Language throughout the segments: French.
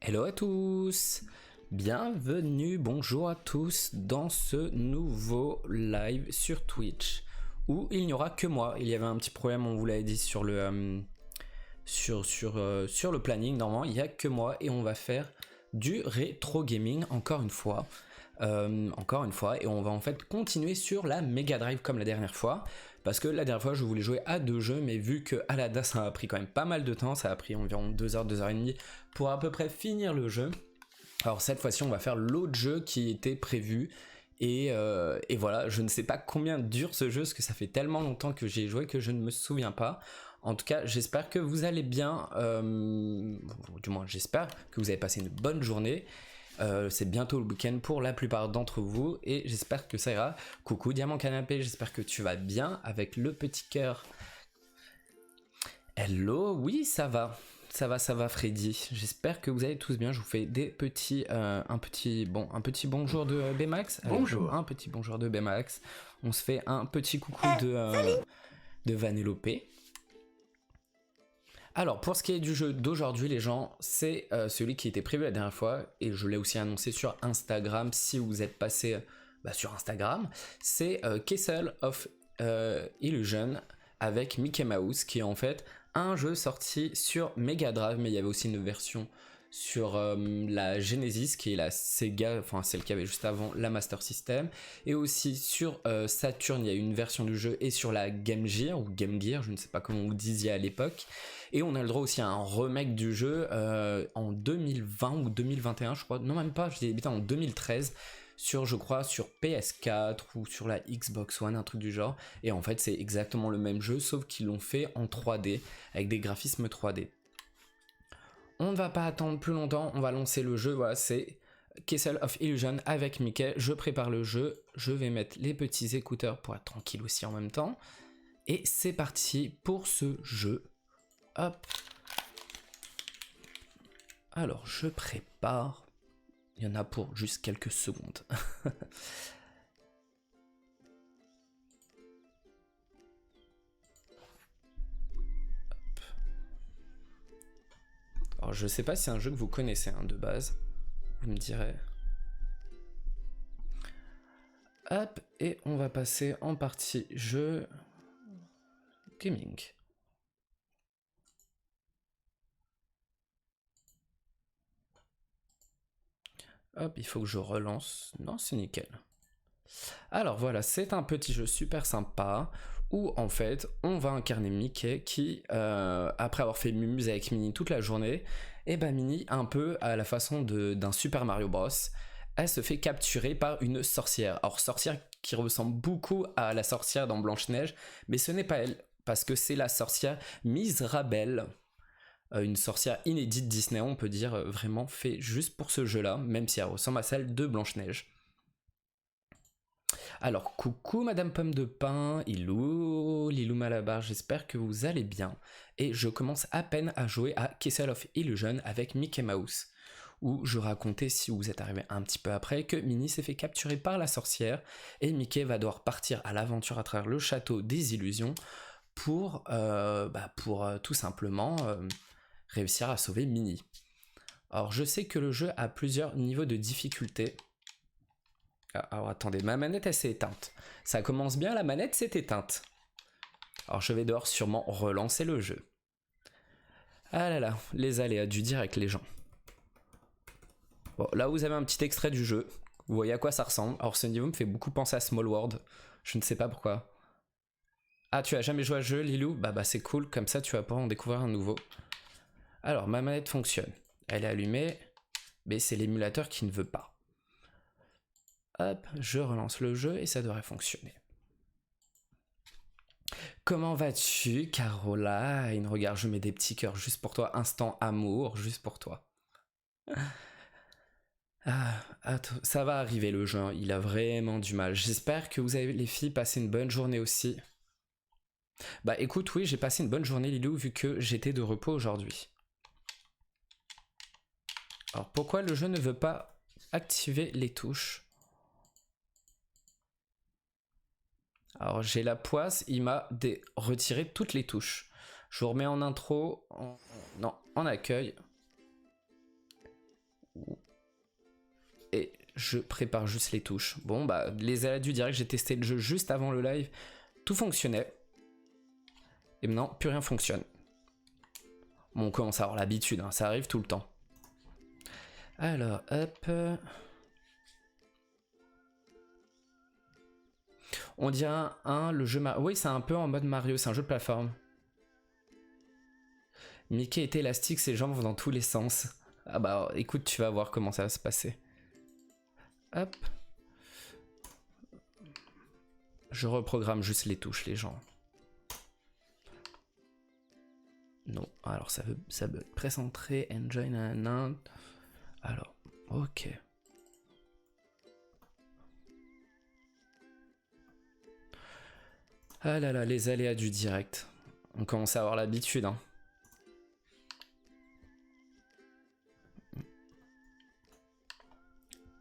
Hello à tous, bienvenue, bonjour à tous dans ce nouveau live sur Twitch où il n'y aura que moi. Il y avait un petit problème, on vous l'avait dit sur le, sur le planning. Normalement il n'y a que moi et on va faire du rétro gaming encore une fois. Et on va en fait continuer sur la Mega Drive comme la dernière fois, parce que la dernière fois je voulais jouer à deux jeux, mais vu que à la DA ça a pris quand même pas mal de temps, ça a pris environ 2 heures, 2 heures et demie pour à peu près finir le jeu. Alors cette fois-ci on va faire l'autre jeu qui était prévu, et voilà, je ne sais pas combien dure ce jeu parce que ça fait tellement longtemps que j'y ai joué que je ne me souviens pas. En tout cas j'espère que vous allez bien, du moins j'espère que vous avez passé une bonne journée. C'est bientôt le week-end pour la plupart d'entre vous et j'espère que ça ira. Coucou Diamant Canapé, j'espère que tu vas bien avec le petit cœur. Hello, oui ça va. Ça va Freddy, j'espère que vous allez tous bien. Je vous fais des petits, un petit bonjour de Bmax. Bonjour. Un petit bonjour de Bmax. On se fait un petit coucou de Vanellope. Alors pour ce qui est du jeu d'aujourd'hui les gens, c'est celui qui était prévu la dernière fois et je l'ai aussi annoncé sur Instagram si vous êtes passé sur Instagram. C'est Castle of Illusion avec Mickey Mouse, qui est en fait un jeu sorti sur Mega Drive, mais il y avait aussi une version sur la Genesis qui est la Sega, enfin celle qu'il y avait juste avant la Master System, et aussi sur Saturn il y a une version du jeu, et sur la Game Gear ou Game Gear, je ne sais pas comment vous disiez à l'époque. Et on a le droit aussi à un remake du jeu en 2020 ou 2021 je crois, non même pas, je dis en 2013, sur je crois sur PS4 ou sur la Xbox One, un truc du genre. Et en fait c'est exactement le même jeu sauf qu'ils l'ont fait en 3D avec des graphismes 3D. On ne va pas attendre plus longtemps, on va lancer le jeu. Voilà, c'est Castle of Illusion avec Mickey. Je prépare le jeu, je vais mettre les petits écouteurs pour être tranquille aussi en même temps. Et c'est parti pour ce jeu. Hop. Alors je prépare. Il y en a pour juste quelques secondes. Alors je sais pas si c'est un jeu que vous connaissez de base. Vous me direz. Hop, et on va passer en partie jeu gaming. Hop, il faut que je relance. Non, c'est nickel. Alors voilà, c'est un petit jeu super sympa où en fait on va incarner Mickey qui, après avoir fait mumuse avec Minnie toute la journée, et Minnie, un peu à la façon d'un Super Mario Bros, elle se fait capturer par une sorcière. Alors sorcière qui ressemble beaucoup à la sorcière dans Blanche-Neige, mais ce n'est pas elle, parce que c'est la sorcière Mizrabel. Une sorcière inédite Disney, on peut dire, vraiment fait juste pour ce jeu-là, même si elle ressemble à celle de Blanche-Neige. Alors, coucou Madame Pomme de Pain, Lilou Malabar, j'espère que vous allez bien. Et je commence à peine à jouer à Castle of Illusion avec Mickey Mouse, où je racontais, si vous êtes arrivé un petit peu après, que Minnie s'est fait capturer par la sorcière, et Mickey va devoir partir à l'aventure à travers le château des illusions pour tout simplement réussir à sauver Minnie. Alors je sais que le jeu a plusieurs niveaux de difficulté. Alors attendez, ma manette elle s'est éteinte. Ça commence bien, la manette s'est éteinte. Alors je vais devoir sûrement relancer le jeu. Ah là là, les aléas du direct les gens. Bon, là vous avez un petit extrait du jeu. Vous voyez à quoi ça ressemble. Alors ce niveau me fait beaucoup penser à Small World. Je ne sais pas pourquoi. Ah, tu as jamais joué à ce jeu, Lilou? Bah c'est cool, comme ça tu vas pouvoir en découvrir un nouveau. Alors ma manette fonctionne. Elle est allumée, mais c'est l'émulateur qui ne veut pas. Hop, je relance le jeu et ça devrait fonctionner. Comment vas-tu, Caroline? Regarde, je mets des petits cœurs juste pour toi. Instant amour, juste pour toi. Ah, attends, ça va arriver le jeu, hein. Il a vraiment du mal. J'espère que vous avez, les filles, passé une bonne journée aussi. Bah écoute, oui, j'ai passé une bonne journée, Lilou, vu que j'étais de repos aujourd'hui. Alors pourquoi le jeu ne veut pas activer les touches? Alors j'ai la poisse, il m'a retiré toutes les touches. Je vous remets en intro, non, en accueil. Et je prépare juste les touches. Bon, bah, les aléas du direct, j'ai testé le jeu juste avant le live. Tout fonctionnait. Et maintenant, plus rien fonctionne. Bon, on commence à avoir l'habitude, hein, ça arrive tout le temps. Alors, hop. On dirait le jeu Mario. Oui, c'est un peu en mode Mario, c'est un jeu de plateforme. Mickey est élastique, ses jambes vont dans tous les sens. Ah bah, écoute, tu vas voir comment ça va se passer. Hop. Je reprogramme juste les touches, les gens. Non, alors ça bug. Presse entrée, enjoy, nanana. Alors, ok. Ah là là, les aléas du direct. On commence à avoir l'habitude, hein.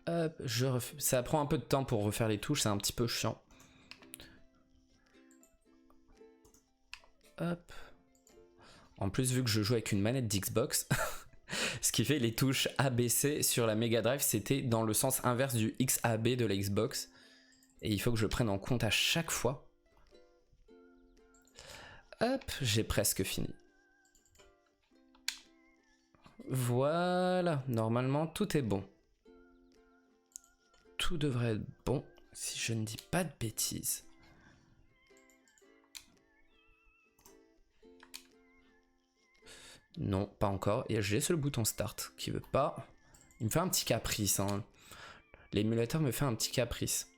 Hop, ça prend un peu de temps pour refaire les touches, c'est un petit peu chiant. Hop. En plus, vu que je joue avec une manette d'Xbox, ce qui fait les touches ABC sur la Mega Drive, c'était dans le sens inverse du XAB de la Xbox. Et il faut que je prenne en compte à chaque fois. Hop, j'ai presque fini. Voilà, normalement tout est bon. Tout devrait être bon si je ne dis pas de bêtises. Non, pas encore. Et j'ai sur le bouton Start qui veut pas. Il me fait un petit caprice. Hein. L'émulateur me fait un petit caprice.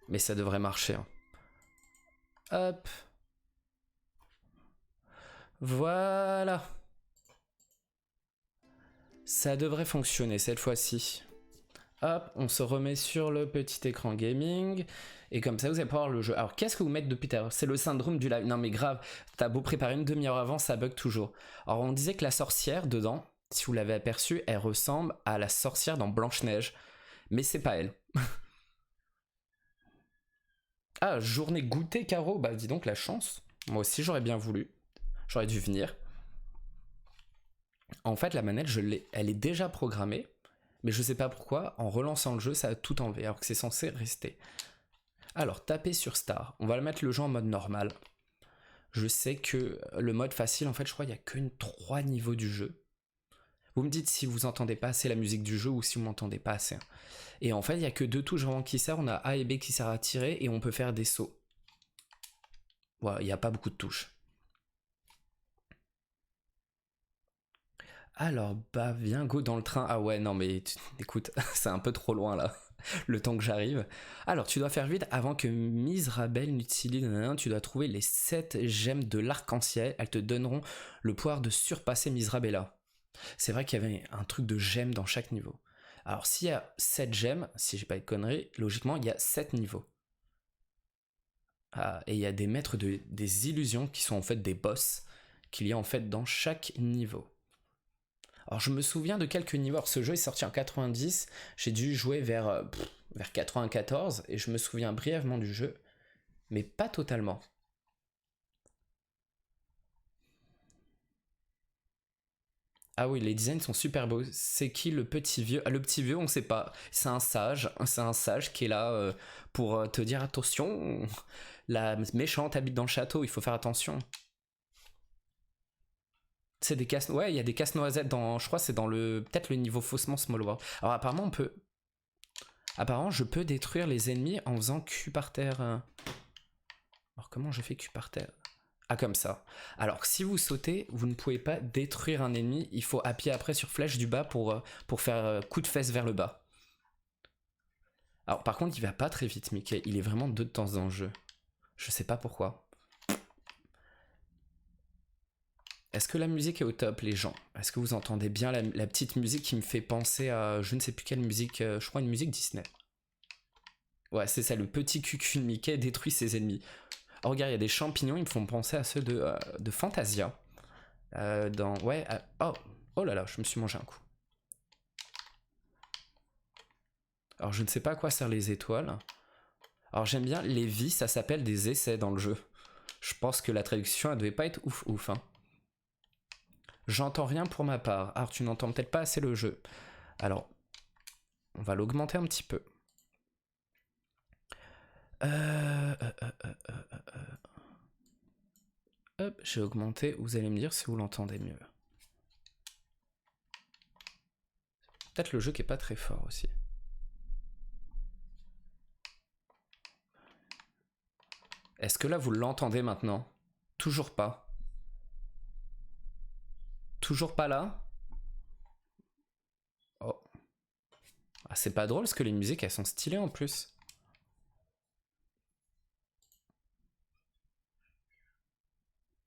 Mais ça devrait marcher. Hein. Hop. Voilà. Ça devrait fonctionner cette fois-ci. Hop, on se remet sur le petit écran gaming. Et comme ça, vous allez pouvoir voir le jeu. Alors, qu'est-ce que vous mettez depuis tout à l'heure? C'est le syndrome du live. Non, mais grave, t'as beau préparer une demi-heure avant, ça bug toujours. Alors, on disait que la sorcière, dedans, si vous l'avez aperçue, elle ressemble à la sorcière dans Blanche-Neige. Mais c'est pas elle. Ah, journée goûter, Caro. Bah, dis donc, la chance. Moi aussi, j'aurais bien voulu. J'aurais dû venir. En fait, la manette, elle est déjà programmée. Mais je sais pas pourquoi, en relançant le jeu, ça a tout enlevé, alors que c'est censé rester. Alors, taper sur Star. On va le mettre le jeu en mode normal. Je sais que le mode facile, en fait, je crois qu'il n'y a que 3 niveaux du jeu. Vous me dites si vous entendez pas assez la musique du jeu ou si vous m'entendez pas assez. Et en fait, il n'y a que 2 touches vraiment qui servent. On a A et B qui servent à tirer et on peut faire des sauts. Voilà, il n'y a pas beaucoup de touches. Alors, bah, viens, go dans le train. Ah ouais, non, mais écoute, c'est un peu trop loin là. Le temps que j'arrive. Alors, tu dois faire vite avant que Mizrabel n'utilise. Tu dois trouver les 7 gemmes de l'arc-en-ciel. Elles te donneront le pouvoir de surpasser Mizrabella. C'est vrai qu'il y avait un truc de gemmes dans chaque niveau. Alors, s'il y a 7 gemmes, si j'ai pas de conneries, logiquement, il y a 7 niveaux. Ah, et il y a des maîtres des illusions qui sont en fait des boss qu'il y a en fait dans chaque niveau. Alors je me souviens de quelques niveaux. Alors, ce jeu est sorti en 90, j'ai dû jouer vers 94 et je me souviens brièvement du jeu, mais pas totalement. Ah oui, les designs sont super beaux. C'est qui le petit vieux? Ah, le petit vieux, on sait pas. C'est un sage qui est là pour te dire attention, la méchante habite dans le château, il faut faire attention. C'est des casse... Ouais, il y a des casse-noisettes dans... Je crois que c'est dans le... Peut-être le niveau faussement small world. Alors apparemment, on peut... Apparemment, je peux détruire les ennemis en faisant Q par terre. Alors comment je fais Q par terre? Ah, comme ça. Alors si vous sautez, vous ne pouvez pas détruire un ennemi. Il faut appuyer après sur flèche du bas pour faire coup de fesse vers le bas. Alors par contre, il va pas très vite, Mickey. Il est vraiment de temps dans le jeu. Je sais pas pourquoi. Est-ce que la musique est au top, les gens? Est-ce que vous entendez bien la petite musique qui me fait penser à je ne sais plus quelle musique, je crois une musique Disney. Ouais, c'est ça, le petit cucu de Mickey détruit ses ennemis. Oh, regarde, il y a des champignons, ils me font penser à ceux de Fantasia. Ouais, oh là là, je me suis mangé un coup. Alors, je ne sais pas à quoi servent les étoiles. Alors, j'aime bien les vies, ça s'appelle des essais dans le jeu. Je pense que la traduction, elle devait pas être ouf ouf. Hein. J'entends rien pour ma part. Alors, tu n'entends peut-être pas assez le jeu. Alors, on va l'augmenter un petit peu. Hop, j'ai augmenté. Vous allez me dire si vous l'entendez mieux. Peut-être le jeu qui est pas très fort aussi. Est-ce que là vous l'entendez maintenant? Toujours pas. Toujours pas là? Oh. Ah, c'est pas drôle parce que les musiques elles sont stylées en plus.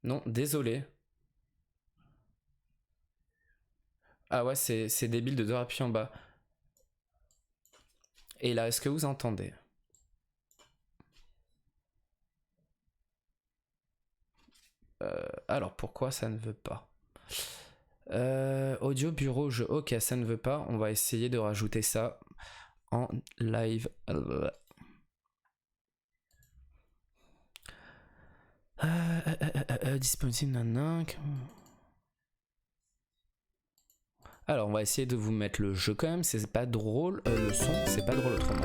Non, désolé. Ah ouais, c'est débile de devoir appuyer en bas. Et là, est-ce que vous entendez? Alors, pourquoi ça ne veut pas? Audio, bureau, jeu. Ok, ça ne veut pas. On va essayer de rajouter ça en live. Disponible, nanana. Alors, on va essayer de vous mettre le jeu quand même. C'est pas drôle. Le son, c'est pas drôle autrement.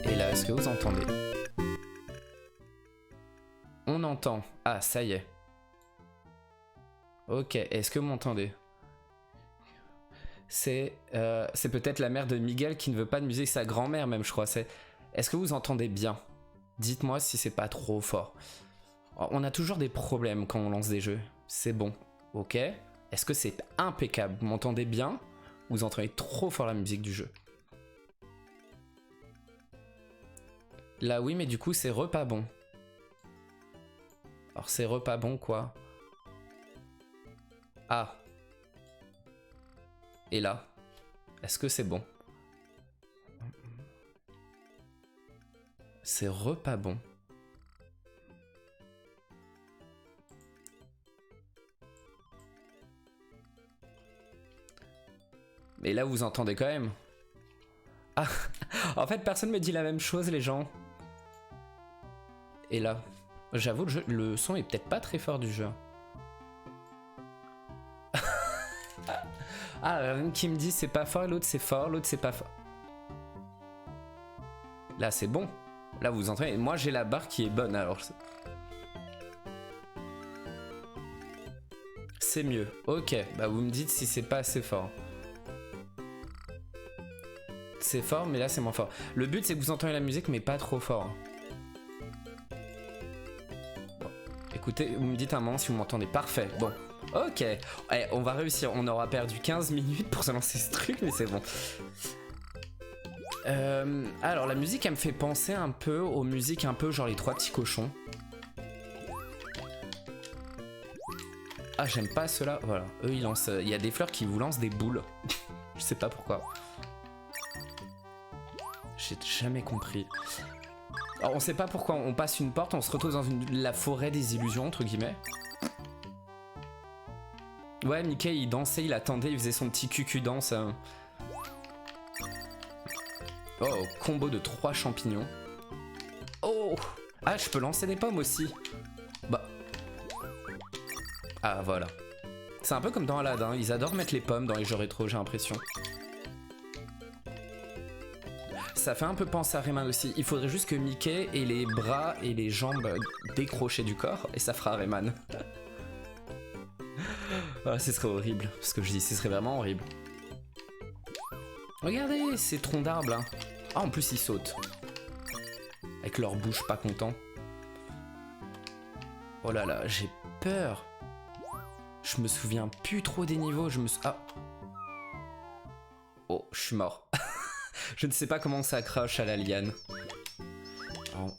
Et là, est-ce que vous entendez? On entend. Ah, ça y est. Ok, est-ce que vous m'entendez? C'est peut-être la mère de Miguel qui ne veut pas de musique, sa grand-mère même, je crois. Est-ce que vous entendez bien? Dites-moi si c'est pas trop fort. On a toujours des problèmes quand on lance des jeux. C'est bon, ok? Est-ce que c'est impeccable? Vous m'entendez bien? Vous entendez trop fort la musique du jeu? Là oui, mais du coup c'est repas bon. Alors c'est repas bon quoi? Ah. Et là, est-ce que c'est bon? C'est repas bon. Mais là vous entendez quand même. Ah, en fait personne me dit la même chose les gens. Et là, j'avoue le son est peut-être pas très fort du jeu. Ah, l'un qui me dit c'est pas fort, l'autre c'est fort, l'autre c'est pas fort. Là c'est bon. Là vous entendez, moi j'ai la barre qui est bonne alors. C'est mieux. Ok, bah vous me dites si c'est pas assez fort. C'est fort, mais là c'est moins fort. Le but c'est que vous entendez la musique, mais pas trop fort. Bon. Écoutez, vous me dites un moment si vous m'entendez. Parfait, bon. Ok, allez, on va réussir. On aura perdu 15 minutes pour se lancer ce truc, mais c'est bon. Alors la musique elle me fait penser un peu aux musiques un peu genre les trois petits cochons. Ah j'aime pas ceux-là, voilà. Eux ils lancent, il y a des fleurs qui vous lancent des boules. Je sais pas pourquoi. J'ai jamais compris. Alors on sait pas pourquoi on passe une porte, on se retrouve dans la forêt des illusions entre guillemets. Ouais Mickey il dansait, il attendait, il faisait son petit cucu danse. Oh, combo de 3 champignons. Oh! Ah, je peux lancer des pommes aussi. Bah. Ah, voilà. C'est un peu comme dans Aladdin, ils adorent mettre les pommes dans les jeux rétro, j'ai l'impression. Ça fait un peu penser à Rayman aussi. Il faudrait juste que Mickey ait les bras et les jambes décrochés du corps, et ça fera Rayman. Ah, ce serait horrible, ce que je dis, ce serait vraiment horrible. Regardez, ces troncs d'arbres là. Ah, en plus ils sautent. Avec leur bouche pas content. Oh là là, j'ai peur. Je me souviens plus trop des niveaux, Ah. Oh, je suis mort. Je ne sais pas comment on s'accroche à la liane. Oh.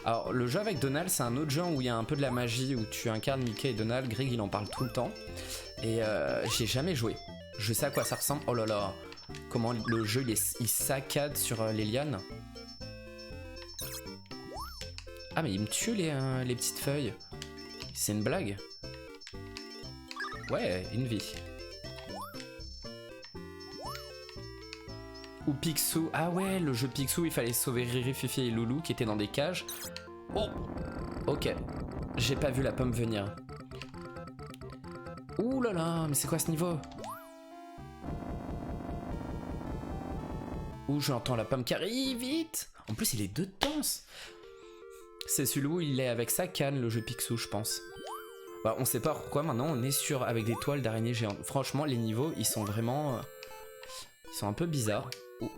Alors, le jeu avec Donald, c'est un autre jeu où il y a un peu de la magie, où tu incarnes Mickey et Donald. Greg, il en parle tout le temps. Et j'ai jamais joué. Je sais à quoi ça ressemble. Oh là là. comment le jeu il saccade sur les lianes. Ah mais il me tue les petites feuilles. C'est une blague. Ouais, une vie. Ou Picsou. Ah ouais, le jeu Picsou, il fallait sauver Riri, Fifi et Loulou qui étaient dans des cages. Oh, ok. J'ai pas vu la pomme venir. Ouh là là, mais c'est quoi ce niveau? Ouh, j'entends la pomme qui arrive, vite. En plus, il est de danse. C'est celui où il est avec sa canne, le jeu Picsou, je pense. Bah, on sait pas pourquoi maintenant on est avec des toiles d'araignées géantes. Franchement, les niveaux, ils sont vraiment... ils sont un peu bizarres. Ouh.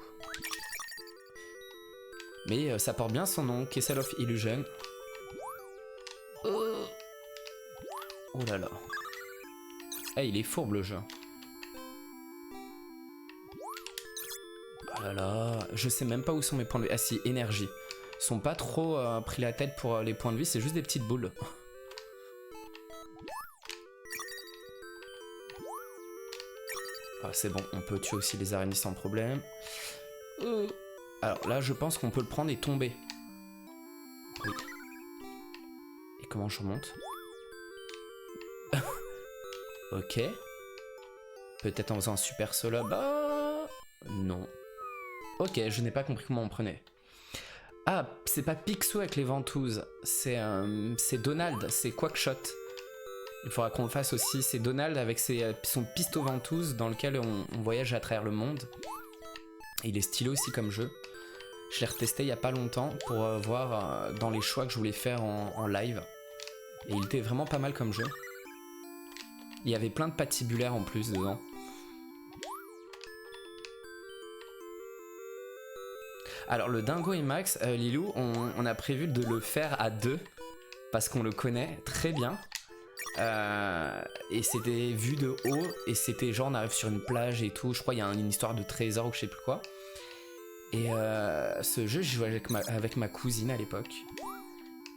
Mais ça porte bien son nom, Castle of Illusion. Oh là là. Ah, il est fourbe le jeu. Oh là là, je sais même pas où sont mes points de vie. Ah si, énergie. Ils sont pas trop pris la tête pour les points de vie, c'est juste des petites boules. Ah, c'est bon, on peut tuer aussi les araignées sans problème. Alors là, je pense qu'on peut le prendre et tomber. Oui. Et comment je remonte? Ok. Peut-être en faisant un super saut là-bas. Non. Ok, je n'ai pas compris comment on prenait. Ah, c'est pas Picsou avec les ventouses. C'est Donald, c'est Quackshot. Il faudra qu'on le fasse aussi. C'est Donald avec son pisto ventouse dans lequel on voyage à travers le monde. Et il est stylé aussi comme jeu. Je l'ai retesté il y a pas longtemps pour voir dans les choix que je voulais faire en live. Et il était vraiment pas mal comme jeu. Il y avait plein de patibulaires en plus dedans. Alors le Dingo et Max, Lilou, on a prévu de le faire à deux. Parce qu'on le connaît très bien. Et c'était vu de haut. Et c'était genre on arrive sur une plage et tout. Je crois qu'il y a une histoire de trésor ou je sais plus quoi. Et ce jeu, j'y jouais avec ma cousine à l'époque.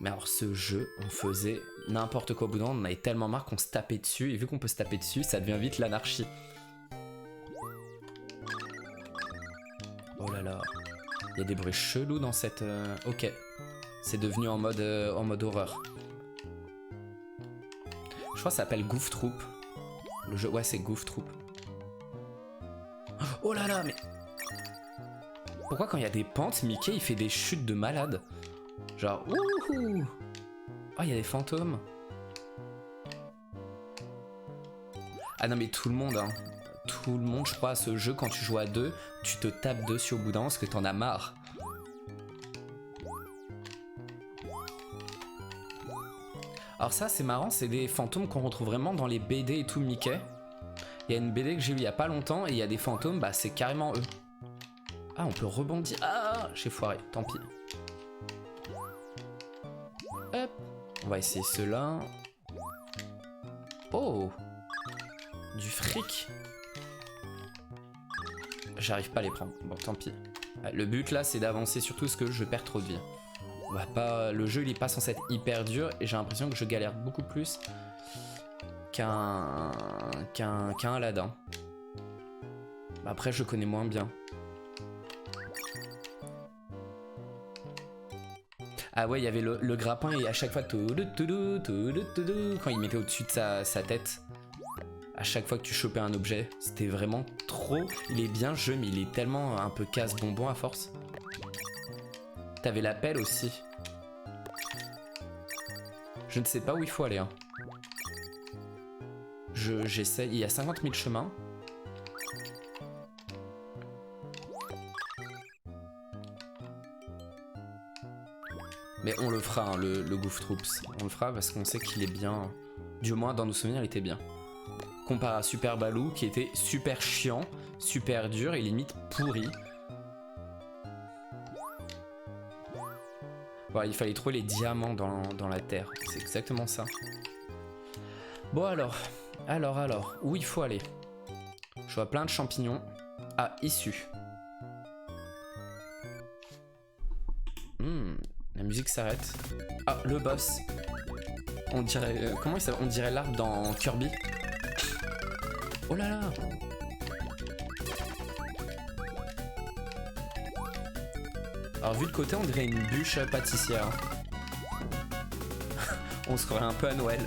Mais alors ce jeu, on faisait n'importe quoi au bout d'un moment, on avait tellement marre qu'on se tapait dessus, et vu qu'on peut se taper dessus, ça devient vite l'anarchie. Oh là là, il y a des bruits chelous dans cette... Ok, c'est devenu en mode horreur. Je crois que ça s'appelle Goof Troop. Le jeu, ouais c'est Goof Troop. Oh là là, mais... Pourquoi quand il y a des pentes, Mickey il fait des chutes de malade? Genre, wouhou! Oh, il y a des fantômes. Ah non, mais tout le monde, hein. Tout le monde, je crois, à ce jeu, quand tu joues à deux, tu te tapes dessus au bout d'un moment parce que t'en as marre. Alors ça, c'est marrant, c'est des fantômes qu'on retrouve vraiment dans les BD et tout Mickey. Il y a une BD que j'ai lue il y a pas longtemps et il y a des fantômes, bah c'est carrément eux. Ah, on peut rebondir. Ah, j'ai foiré, tant pis. Hop. On va essayer ceux-là. Oh, du fric. J'arrive pas à les prendre. Bon, tant pis. Le but là, c'est d'avancer surtout parce que je perds trop de vie. On va pas... Le jeu, il est pas censé être hyper dur et j'ai l'impression que je galère beaucoup plus qu'un Aladdin. Après, je connais moins bien. Ah ouais, il y avait le grappin et à chaque fois, quand il mettait au-dessus de sa tête, à chaque fois que tu chopais un objet, c'était vraiment trop... Il est bien jeu, mais il est tellement un peu casse-bonbon à force. T'avais la pelle aussi. Je ne sais pas où il faut aller. Hein. J'essaie, il y a 50 000 chemins. Mais on le fera, hein, le Goof Troops. On le fera parce qu'on sait qu'il est bien... Du moins, dans nos souvenirs, il était bien. Comparé à Super Baloo, qui était super chiant, super dur et limite pourri. Voilà, il fallait trouver les diamants dans la terre. C'est exactement ça. Bon alors, où il faut aller? Je vois plein de champignons. Ah, issue. La musique s'arrête. Ah, le boss. On dirait... comment il s'appelle? On dirait l'arbre dans Kirby. Oh là là. Alors vu de côté, on dirait une bûche pâtissière. On se croirait un peu à Noël.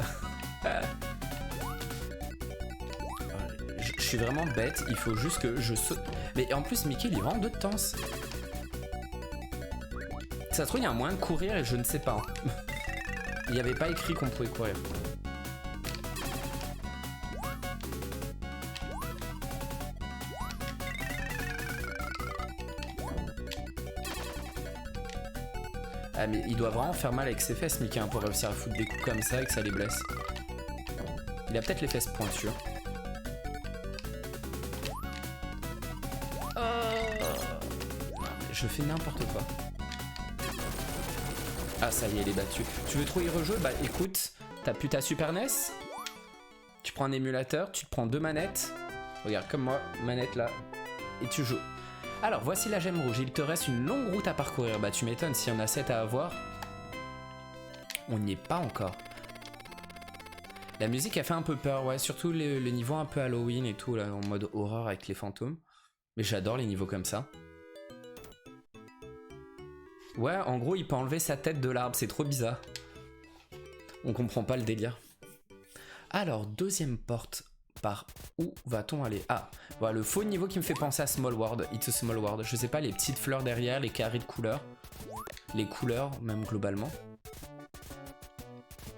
Je suis vraiment bête, il faut juste que je saute. Mais en plus, Mickey, il est vraiment de temps. Ça se trouve, il y a un moyen de courir et je ne sais pas. Il n'y avait pas écrit qu'on pouvait courir. Ah mais il doit vraiment faire mal avec ses fesses, Mickey, hein, pour réussir à foutre des coups comme ça et que ça les blesse. Il a peut-être les fesses pointues. Je fais n'importe quoi. Ah ça y est, elle est battue. Tu veux trop y rejouer? Bah écoute, t'as plus ta Super NES. Tu prends un émulateur, tu te prends 2 manettes. Regarde, comme moi, manette là. Et tu joues. Alors, voici la gemme rouge. Il te reste une longue route à parcourir. Bah tu m'étonnes, s'il y en a 7 à avoir. On n'y est pas encore. La musique a fait un peu peur, ouais. Surtout le niveau un peu Halloween et tout, là, en mode horreur avec les fantômes. Mais j'adore les niveaux comme ça. Ouais, en gros, il peut enlever sa tête de l'arbre, c'est trop bizarre. On comprend pas le délire. Alors, deuxième porte, par où va-t-on aller? Ah, voilà, le faux niveau qui me fait penser à Small World, It's a Small World. Je sais pas, les petites fleurs derrière, les carrés de couleurs. Les couleurs, même globalement.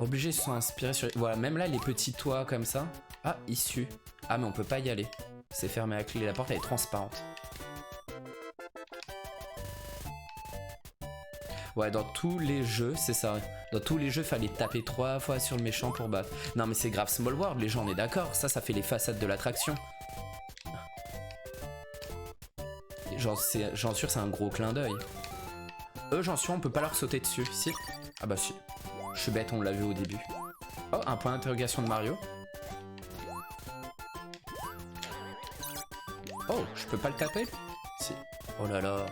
Obligés se sont inspirés sur... Voilà, même là, les petits toits comme ça. Ah, issue. Ah, mais on peut pas y aller. C'est fermé à clé, la porte elle est transparente. Ouais, dans tous les jeux, c'est ça. Dans tous les jeux, fallait taper 3 fois sur le méchant pour battre. Non, mais c'est grave Small World, les gens, on est d'accord. Ça fait les façades de l'attraction. J'en sûr, c'est un gros clin d'œil. Eux, j'en suis, on peut pas leur sauter dessus. Si? Ah bah si. Je suis bête, on l'a vu au début. Oh, un point d'interrogation de Mario. Oh, je peux pas le taper? Si. Oh là là.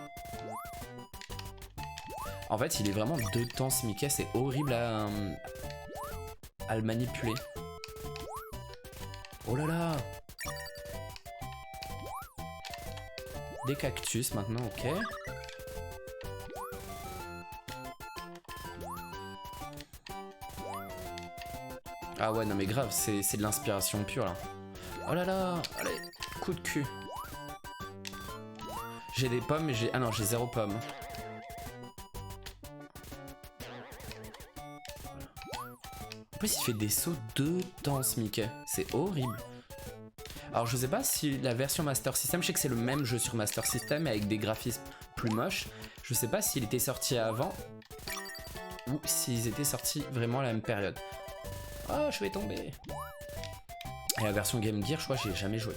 En fait, il est vraiment de temps ce Mickey, c'est horrible à le manipuler. Oh là là! Des cactus maintenant, ok. Ah ouais, non mais grave, c'est de l'inspiration pure là. Oh là là! Allez, coup de cul. J'ai des pommes, mais j'ai... Ah non, j'ai 0 pommes. En plus, il fait des sauts de temps, ce Mickey. C'est horrible. Alors, je sais pas si la version Master System, je sais que c'est le même jeu sur Master System, mais avec des graphismes plus moches. Je sais pas s'il était sorti avant ou s'ils étaient sortis vraiment à la même période. Oh, je vais tomber. Et la version Game Gear, je crois que j'ai jamais joué.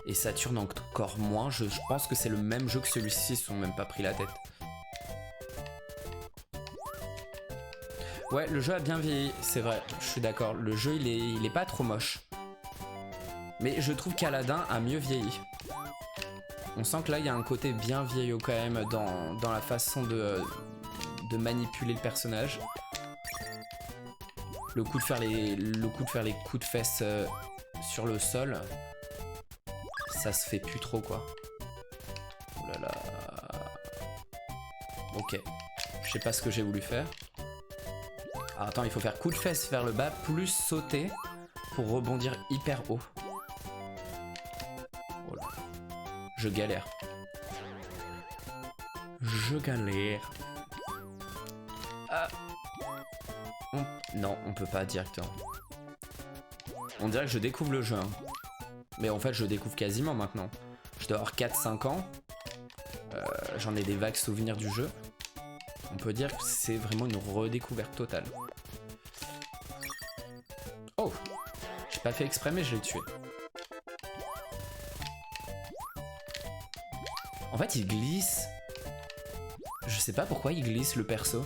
Et Saturn encore moins. Je pense que c'est le même jeu que celui-ci, ils se sont même pas pris la tête. Ouais, le jeu a bien vieilli, c'est vrai, je suis d'accord. Le jeu, il est pas trop moche. Mais je trouve qu'Aladin a mieux vieilli. On sent que là, il y a un côté bien vieillot quand même dans la façon de manipuler le personnage. Le coup de faire les coups de fesses sur le sol, ça se fait plus trop, quoi. Oh là là. Ok. Je sais pas ce que j'ai voulu faire. Alors attends, il faut faire coup de fesses vers le bas, plus sauter pour rebondir hyper haut. Oh là. Je galère. Je galère. Ah. Non, on peut pas directement. On dirait que je découvre le jeu. Hein. Mais en fait, je découvre quasiment maintenant. Je dois avoir 4-5 ans. J'en ai des vagues souvenirs du jeu. On peut dire que c'est vraiment une redécouverte totale. Oh! J'ai pas fait exprès, mais je l'ai tué. En fait, il glisse. Je sais pas pourquoi il glisse, le perso.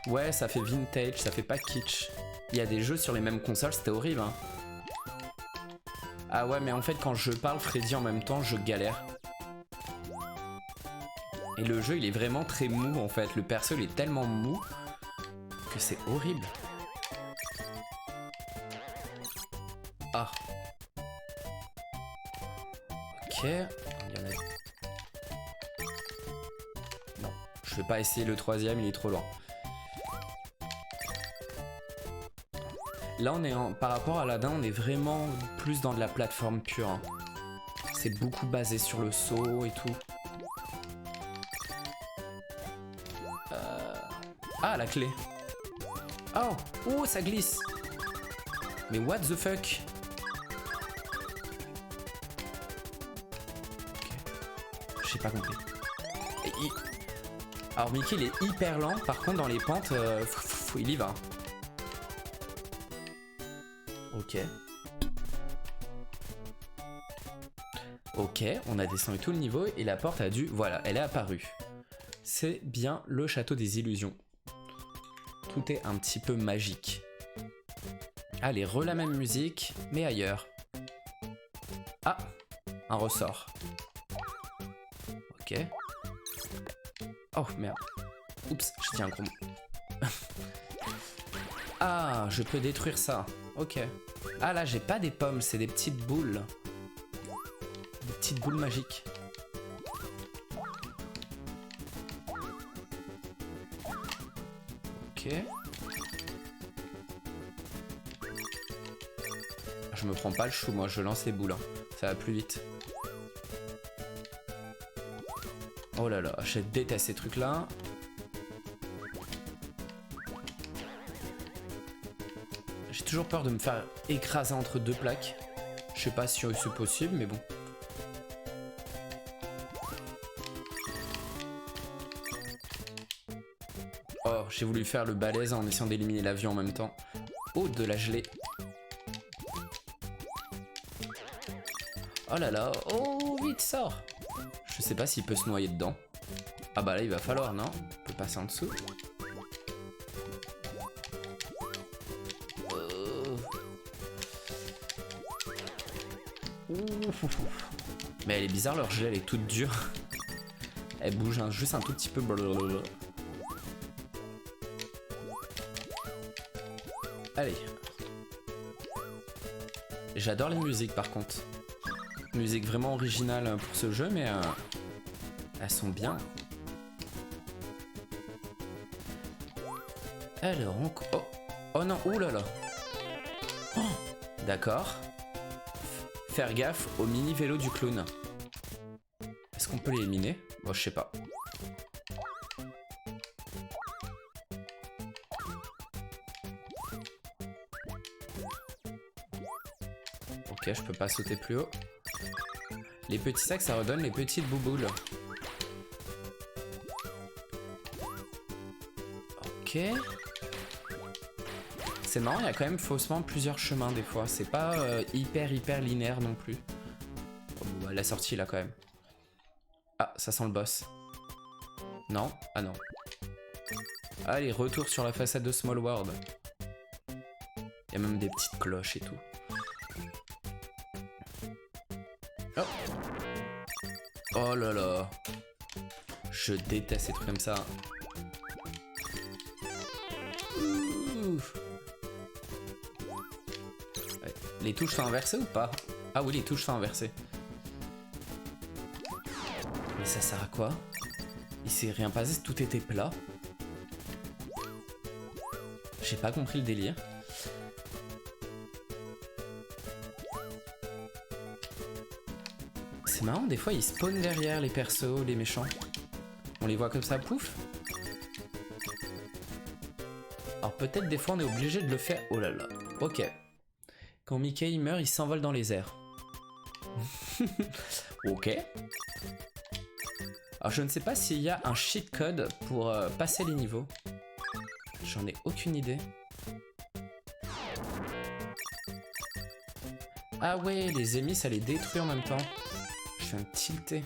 Ouais, ça fait vintage, ça fait pas kitsch. Il y a des jeux sur les mêmes consoles, c'était horrible. Hein. Ah ouais, mais en fait, quand je parle Freddy en même temps, je galère. Et le jeu, il est vraiment très mou, en fait. Le perso, il est tellement mou que c'est horrible. Ah. Ok. Il y en a... Non, je vais pas essayer le troisième, il est trop loin. Là, on est par rapport à Aladdin, on est vraiment plus dans de la plateforme pure. Hein. C'est beaucoup basé sur le saut et tout. Ah, la clé. Oh, oh, ça glisse. Mais what the fuck? Ok. J'ai pas compris. Alors Mickey, il est hyper lent. Par contre, dans les pentes, il y va. Ok. Ok, on a descendu tout le niveau et la porte a dû... Voilà, elle est apparue. C'est bien le château des illusions. Tout est un petit peu magique. Allez, la même musique, mais ailleurs. Ah, un ressort. Ok. Oh, merde. Oups, je tiens un gros mot. Ah, je peux détruire ça. Ok. Ah là, j'ai pas des pommes, c'est des petites boules. Des petites boules magiques. Ok. Je me prends pas le chou, moi, je lance les boules. Hein. Ça va plus vite. Oh là là, je déteste ces trucs-là. J'ai toujours peur de me faire écraser entre deux plaques. Je sais pas si c'est possible, mais bon. Oh, j'ai voulu faire le balèze en essayant d'éliminer l'avion en même temps. Oh, de la gelée. Oh là là, oh, vite, sors. Je sais pas s'il peut se noyer dedans. Ah bah là, il va falloir, non? On peut passer en dessous. Mais elle est bizarre, leur gelée, elle est toute dure. Elle bouge juste un tout petit peu. Blablabla. Allez. J'adore les musiques par contre. Musique vraiment originale pour ce jeu, mais elles sont bien. Alors, oh, oh non, oulala. Oh, d'accord. Faire gaffe au mini vélo du clown. Est-ce qu'on peut l'éliminer? Bon, je sais pas. Ok, je peux pas sauter plus haut. Les petits sacs, ça redonne les petites bouboules. Ok. C'est marrant, il y a quand même faussement plusieurs chemins des fois. C'est pas hyper linéaire non plus. Oh, bon, bah, la sortie là quand même. Ah, ça sent le boss. Non? Ah non. Allez, retour sur la façade de Small World. Il y a même des petites cloches et tout. Oh. Oh là là. Je déteste ces trucs comme ça. Les touches sont inversées ou pas? Ah oui, les touches sont inversées. Mais ça sert à quoi? Il s'est rien passé, tout était plat. J'ai pas compris le délire. C'est marrant, des fois ils spawnent derrière les persos, les méchants. On les voit comme ça, pouf. Alors peut-être des fois on est obligé de le faire. Oh là là, ok. Quand Mickey il meurt, il s'envole dans les airs. Ok. Alors je ne sais pas s'il y a un cheat code pour passer les niveaux. J'en ai aucune idée. Ah ouais, les ennemis ça les détruit en même temps. Je viens de tilter.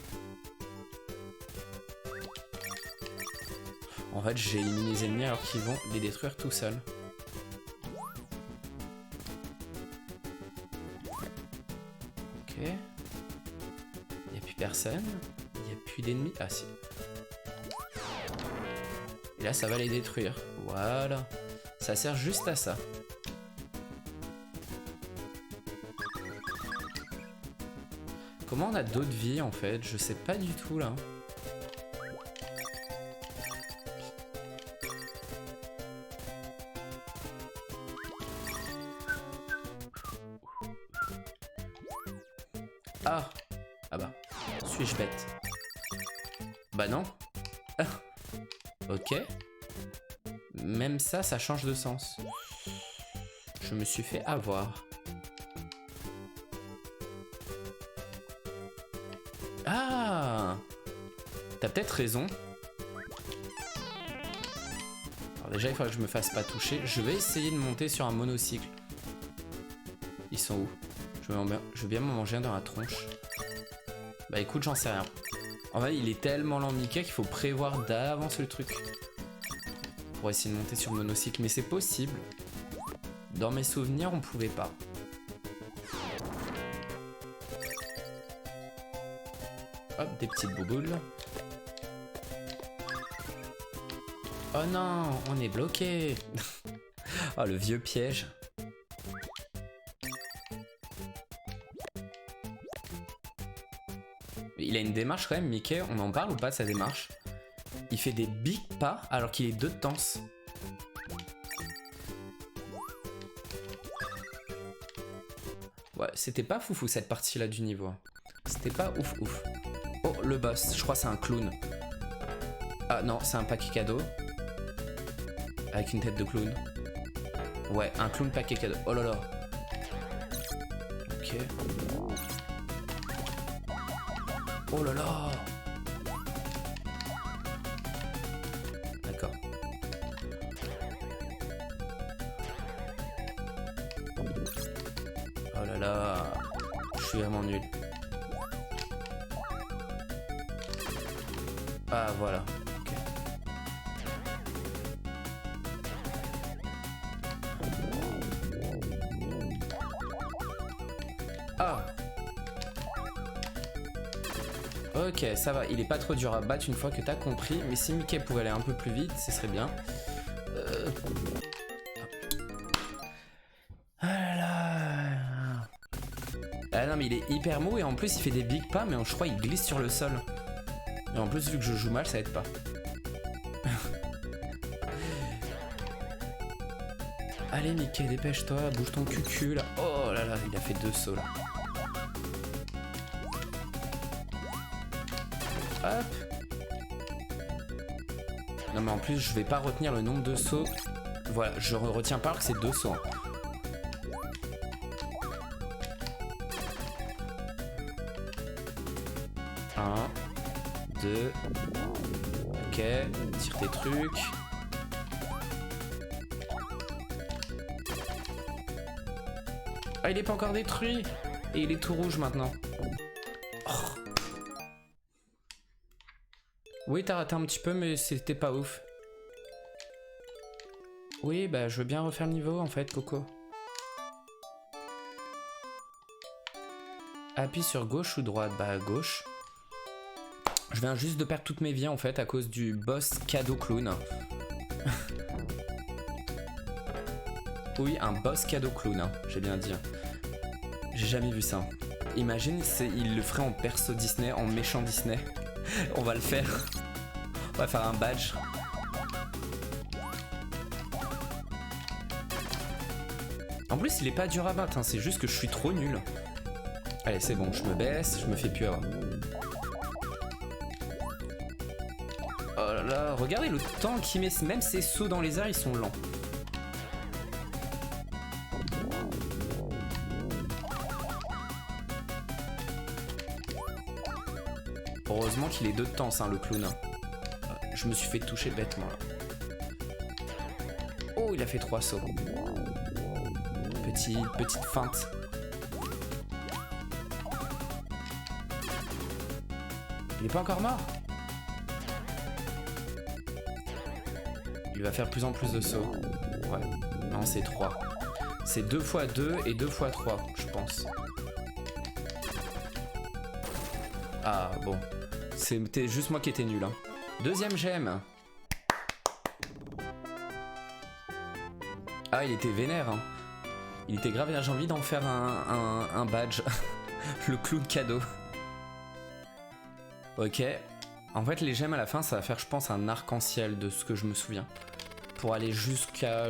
En fait j'ai éliminé les ennemis alors qu'ils vont les détruire tout seuls. Ok. Il n'y a plus personne. Il n'y a plus d'ennemis. Ah si. Et là ça va les détruire. Voilà. Ça sert juste à ça. Comment on a d'autres vies en fait? Je sais pas du tout là. Ah! Ah bah. Suis-je bête? Bah non. Ah. Ok. Même ça, ça change de sens. Je me suis fait avoir. Ah! T'as peut-être raison. Alors déjà, il faut que je me fasse pas toucher. Je vais essayer de monter sur un monocycle. Ils sont où? Je veux bien m'en manger un dans la tronche. Bah écoute, j'en sais rien. En fait, il est tellement lent Mickey qu'il faut prévoir d'avance le truc. Pour essayer de monter sur le monocycle. Mais c'est possible. Dans mes souvenirs, on pouvait pas. Hop, des petites bouboules. Oh non, on est bloqué. Oh, le vieux piège. Il a une démarche quand même, Mickey. On en parle ou pas de sa démarche? Il fait des big pas alors qu'il est deux de danse. Ouais, c'était pas foufou cette partie-là du niveau. C'était pas ouf ouf. Oh, le boss, je crois que c'est un clown. Ah non, c'est un paquet cadeau. Avec une tête de clown. Ouais, un clown paquet cadeau. Oh là là. Ok. Oh là là. D'accord. Oh là là. Je suis vraiment nul. Ah voilà. Okay. Ah. Ok, ça va, il est pas trop dur à battre une fois que t'as compris, mais si Mickey pouvait aller un peu plus vite, ce serait bien. Ah là là. Ah non, mais il est hyper mou et en plus il fait des big pas, mais je crois qu'il glisse sur le sol. Et en plus, vu que je joue mal, ça aide pas. Allez Mickey, dépêche-toi, bouge ton cul là. Oh là là, il a fait 2 sauts là. Hop. Non mais en plus je vais pas retenir le nombre de sauts. Voilà, je retiens pas que c'est 2 sauts. Un, 2. Ok, tire tes trucs. Ah, il est pas encore détruit. Et il est tout rouge maintenant. Oh. Oui, t'as raté un petit peu, mais c'était pas ouf. Oui, bah je veux bien refaire le niveau en fait, Coco. Appuie sur gauche ou droite? Bah gauche. Je viens juste de perdre toutes mes vies en fait à cause du boss cadeau clown. Oui, un boss cadeau clown, hein, j'ai bien dit. J'ai jamais vu ça. Imagine, il le ferait en perso Disney, en méchant Disney. On va le faire. On va faire un badge. En plus, il est pas dur à battre, hein, c'est juste que je suis trop nul. Allez, c'est bon, je me baisse, je me fais plus avoir. Oh là là, regardez le temps qu'il met, même ses sauts dans les airs, ils sont lents. Heureusement qu'il est deux de temps, hein, le clown. Je me suis fait toucher bêtement. Oh, il a fait 3 sauts. Petite feinte. Il est pas encore mort. Il va faire plus en plus de sauts. Ouais. Non, c'est 3. C'est 2 x 2 et 2 x 3, je pense. Ah, bon. C'était juste moi qui étais nul. Hein. Deuxième gemme. Ah, il était vénère. Hein. Il était grave vénère. J'ai envie d'en faire un badge. Le clown cadeau. Ok. En fait, les gemmes à la fin, ça va faire, je pense, un arc-en-ciel de ce que je me souviens. Pour aller jusqu'à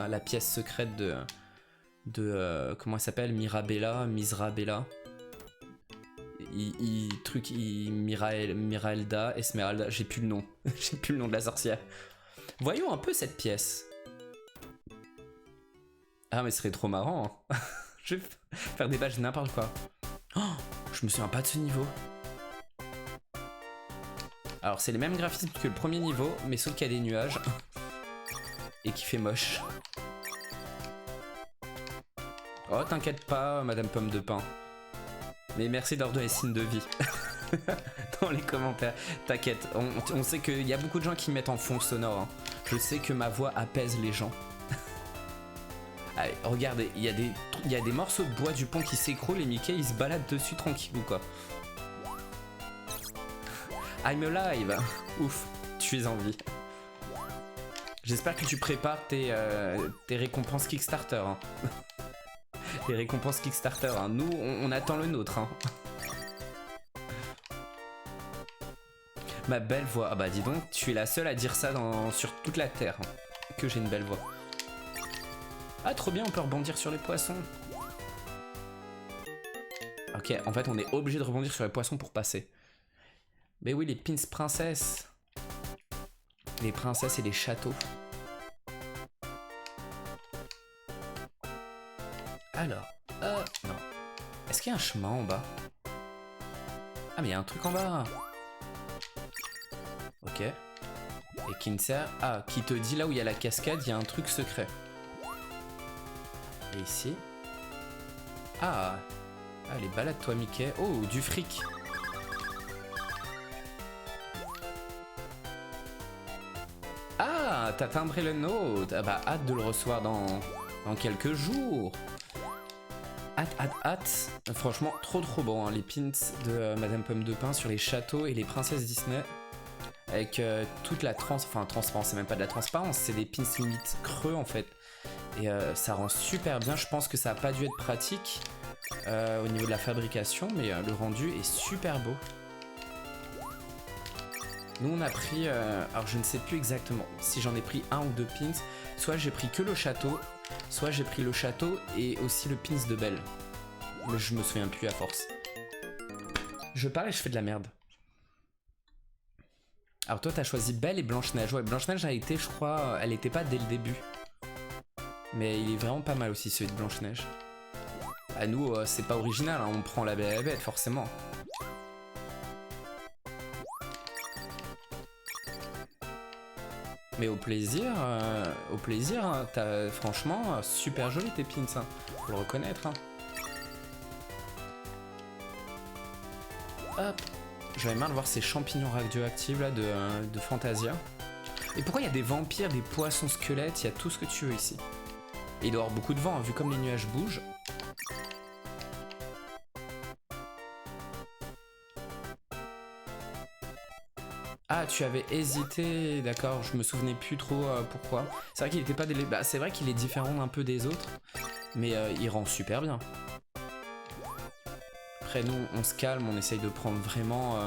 la pièce secrète de comment elle s'appelle, Misrabella. Miraelda, Esmeralda, j'ai plus le nom. J'ai plus le nom de la sorcière. Voyons un peu cette pièce. Ah mais ce serait trop marrant. Hein. Je vais faire des badges n'importe quoi. Oh, je me souviens pas de ce niveau. Alors c'est les mêmes graphismes que le premier niveau, mais sauf qu'il y a des nuages. Et qui fait moche. Oh t'inquiète pas, Madame Pomme de Pain. Mais merci de leur donner signe de vie. Dans les commentaires. T'inquiète, on sait qu'il y a beaucoup de gens qui mettent en fond sonore. Hein. Je sais que ma voix apaise les gens. Allez, regardez, il y a des morceaux de bois du pont qui s'écroulent et Mickey il se balade dessus tranquille ou quoi. I'm alive. Ouf, tu es en vie. J'espère que tu prépares tes récompenses Kickstarter. Hein. Les récompenses Kickstarter. Hein. Nous, on attend le nôtre. Hein. Ma belle voix. Ah bah dis donc, tu es la seule à dire ça sur toute la Terre. Hein. Que j'ai une belle voix. Ah trop bien, on peut rebondir sur les poissons. Ok, en fait on est obligé de rebondir sur les poissons pour passer. Mais oui, les pins princesses. Les princesses et les châteaux. Alors, non. Est-ce qu'il y a un chemin en bas? Ah mais il y a un truc en bas. Ok. Et qui ne sert... Ah, qui te dit là où il y a la cascade, il y a un truc secret. Et ici... Ah, allez, balade-toi Mickey. Oh, du fric. Ah, t'as timbré le nôtre. Ah bah, hâte de le recevoir dans quelques jours. Hâte. Franchement, trop bon. Hein, les pins de Madame Pomme de Pain sur les châteaux et les princesses Disney. Avec toute la transparence, c'est même pas de la transparence, c'est des pins limite creux en fait. Et ça rend super bien, je pense que ça a pas dû être pratique au niveau de la fabrication, mais le rendu est super beau. Nous on a pris, alors je ne sais plus exactement si j'en ai pris un ou deux pins, soit j'ai pris que le château, soit j'ai pris le château et aussi le pins de Belle. Mais je me souviens plus à force. Je parle et je fais de la merde. Alors toi t'as choisi Belle et Blanche-Neige. Ouais, Blanche-Neige a été, je crois, elle était pas dès le début. Mais il est vraiment pas mal aussi celui de Blanche-Neige. À nous, c'est pas original, hein, on prend la Belle et la Bête, forcément. Mais au plaisir, hein, t'as franchement super joli tes pins, hein, faut le reconnaître. Hein. Hop. J'avais marre de voir ces champignons radioactifs là de Fantasia. Et pourquoi il y a des vampires, des poissons squelettes, il y a tout ce que tu veux ici. Et il doit y avoir beaucoup de vent, hein, vu comme les nuages bougent. Ah, tu avais hésité, d'accord, je me souvenais plus trop pourquoi. C'est vrai qu'il était pas bah, c'est vrai qu'il est différent un peu des autres, mais il rend super bien. Après nous, on se calme, on essaye de prendre vraiment,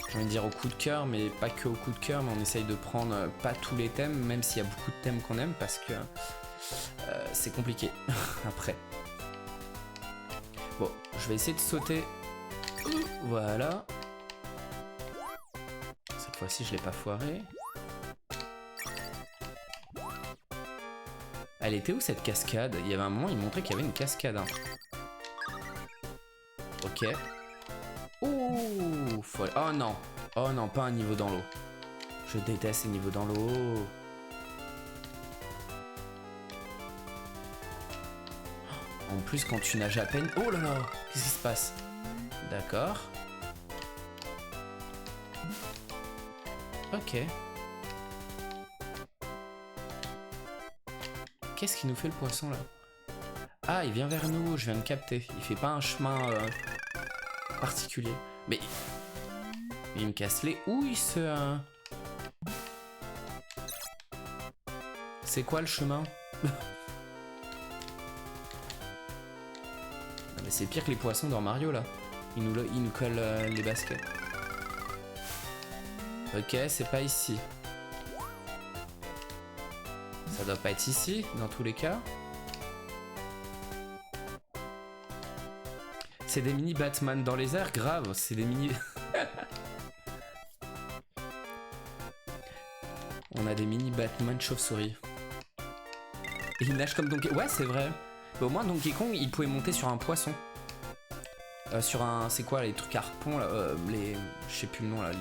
j'ai envie de dire au coup de cœur, mais pas que au coup de cœur, mais on essaye de prendre pas tous les thèmes, même s'il y a beaucoup de thèmes qu'on aime, parce que c'est compliqué après. Bon, je vais essayer de sauter. Voilà. Cette fois-ci, je l'ai pas foiré. Elle était où cette cascade? Il y avait un moment, il montrait qu'il y avait une cascade. Hein. Ok. Ouh, folle. Oh non. Oh non, pas un niveau dans l'eau. Je déteste les niveaux dans l'eau. En plus, quand tu nages à peine... Oh là là, qu'est-ce qui se passe? D'accord. Ok. Qu'est-ce qui nous fait le poisson là? Ah, il vient vers nous, je viens de capter. Il fait pas un chemin particulier. Mais il me casse les houilles ce... C'est quoi le chemin? Non mais c'est pire que les poissons dans Mario là. Il nous colle les baskets. Ok, c'est pas ici. Ça doit pas être ici, dans tous les cas. C'est des mini Batman dans les airs, grave. C'est des mini... On a des mini Batman chauve-souris. Et il nage comme Donkey... Ouais, c'est vrai. Mais au moins, Donkey Kong, il pouvait monter sur un poisson. Sur un... C'est quoi, les trucs harpons, là les... Je sais plus le nom, là.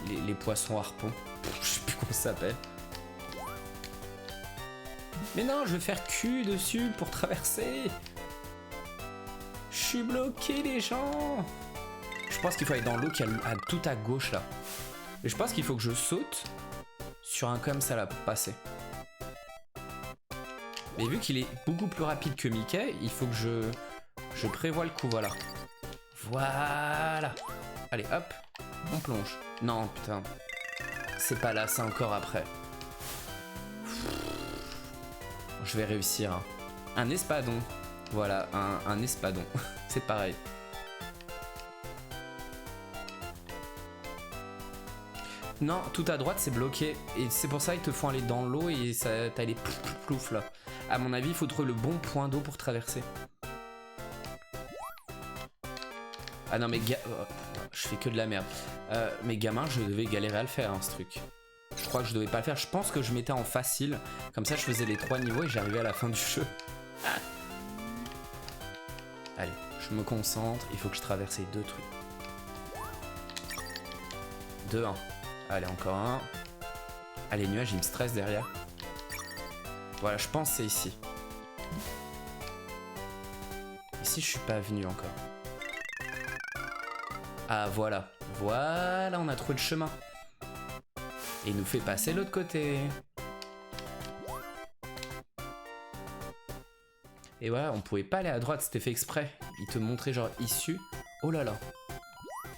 Les poissons harpons. Je sais plus comment ça s'appelle. Mais non, je vais faire cul dessus pour traverser. Je suis bloqué, les gens. Je pense qu'il faut aller dans l'eau qui est tout à gauche, là. Et je pense qu'il faut que je saute sur un comme ça, là, pour passer. Mais vu qu'il est beaucoup plus rapide que Mickey, il faut que je prévoie le coup, voilà. Voilà. Allez, hop, on plonge. Non, putain. C'est pas là, c'est encore après. Je vais réussir. Hein. Un espadon. Voilà, un espadon. C'est pareil. Non, tout à droite, c'est bloqué. Et c'est pour ça qu'ils te font aller dans l'eau et t'as les plouf là. À mon avis, il faut trouver le bon point d'eau pour traverser. Ah non, mais je fais que de la merde. Mais gamin, je devais galérer à le faire, hein, ce truc. Je crois que je devais pas le faire. Je pense que je mettais en facile. Comme ça, je faisais les 3 niveaux et j'arrivais à la fin du jeu. Ah. Allez, je me concentre. Il faut que je traverse ces 2 trucs. 2, 1. Allez, encore un. Ah, les nuages, ils me stressent derrière. Voilà, je pense que c'est ici. Ici, je suis pas venu encore. Ah, voilà. Voilà, on a trouvé le chemin. Et il nous fait passer l'autre côté. Et voilà, on pouvait pas aller à droite, c'était fait exprès. Il te montrait genre issue. Oh là là.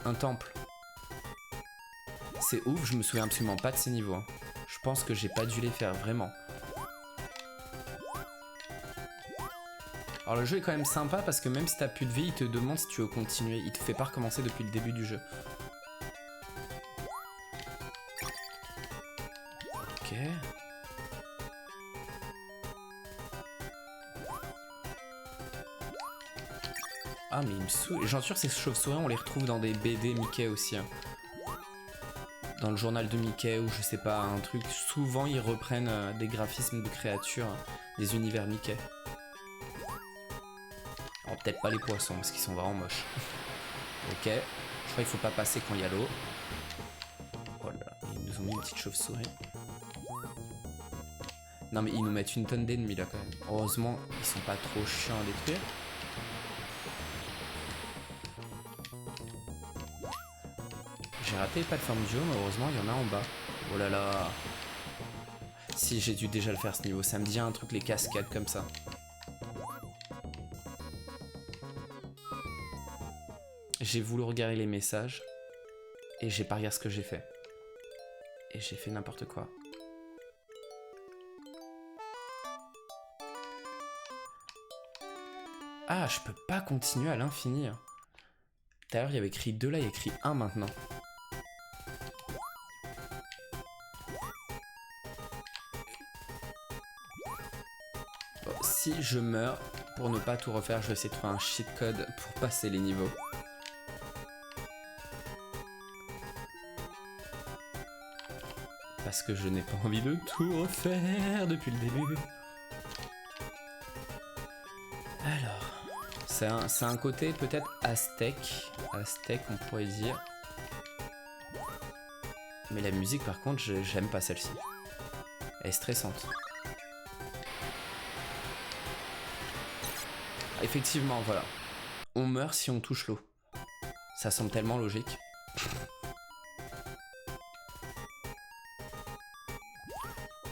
Un temple. C'est ouf, je me souviens absolument pas de ces niveaux. Hein. Je pense que j'ai pas dû les faire, vraiment. Alors le jeu est quand même sympa parce que même si t'as plus de vie, il te demande si tu veux continuer. Il te fait pas recommencer depuis le début du jeu. Ok. Ah mais il me saoule. J'en suis sûr que ces chauves-souris on les retrouve dans des BD Mickey aussi. Hein. Dans le journal de Mickey ou je sais pas, un truc. Souvent ils reprennent des graphismes de créatures, des univers Mickey. Alors peut-être pas les poissons parce qu'ils sont vraiment moches. Ok. Je crois qu'il faut pas passer quand il y a l'eau. Oh là là, ils nous ont mis une petite chauve-souris. Non mais ils nous mettent une tonne d'ennemis là quand même. Heureusement, ils sont pas trop chiants à détruire. J'ai raté les plateformes du haut, mais heureusement il y en a en bas. Oh là là. Si j'ai dû déjà le faire ce niveau, ça me dit un truc, les cascades comme ça. J'ai voulu regarder les messages et j'ai pas regardé ce que j'ai fait. Et j'ai fait n'importe quoi. Ah, je peux pas continuer à l'infini. Tout à l'heure, il y avait écrit 2, là, il y a écrit 1 maintenant. Bon, si je meurs, pour ne pas tout refaire, je vais essayer de trouver un cheat code pour passer les niveaux. Parce que je n'ai pas envie de tout refaire depuis le début. Alors, c'est un côté peut-être aztèque. Aztèque, on pourrait dire. Mais la musique, par contre, j'aime pas celle-ci. Elle est stressante. Effectivement, voilà. On meurt si on touche l'eau. Ça semble tellement logique.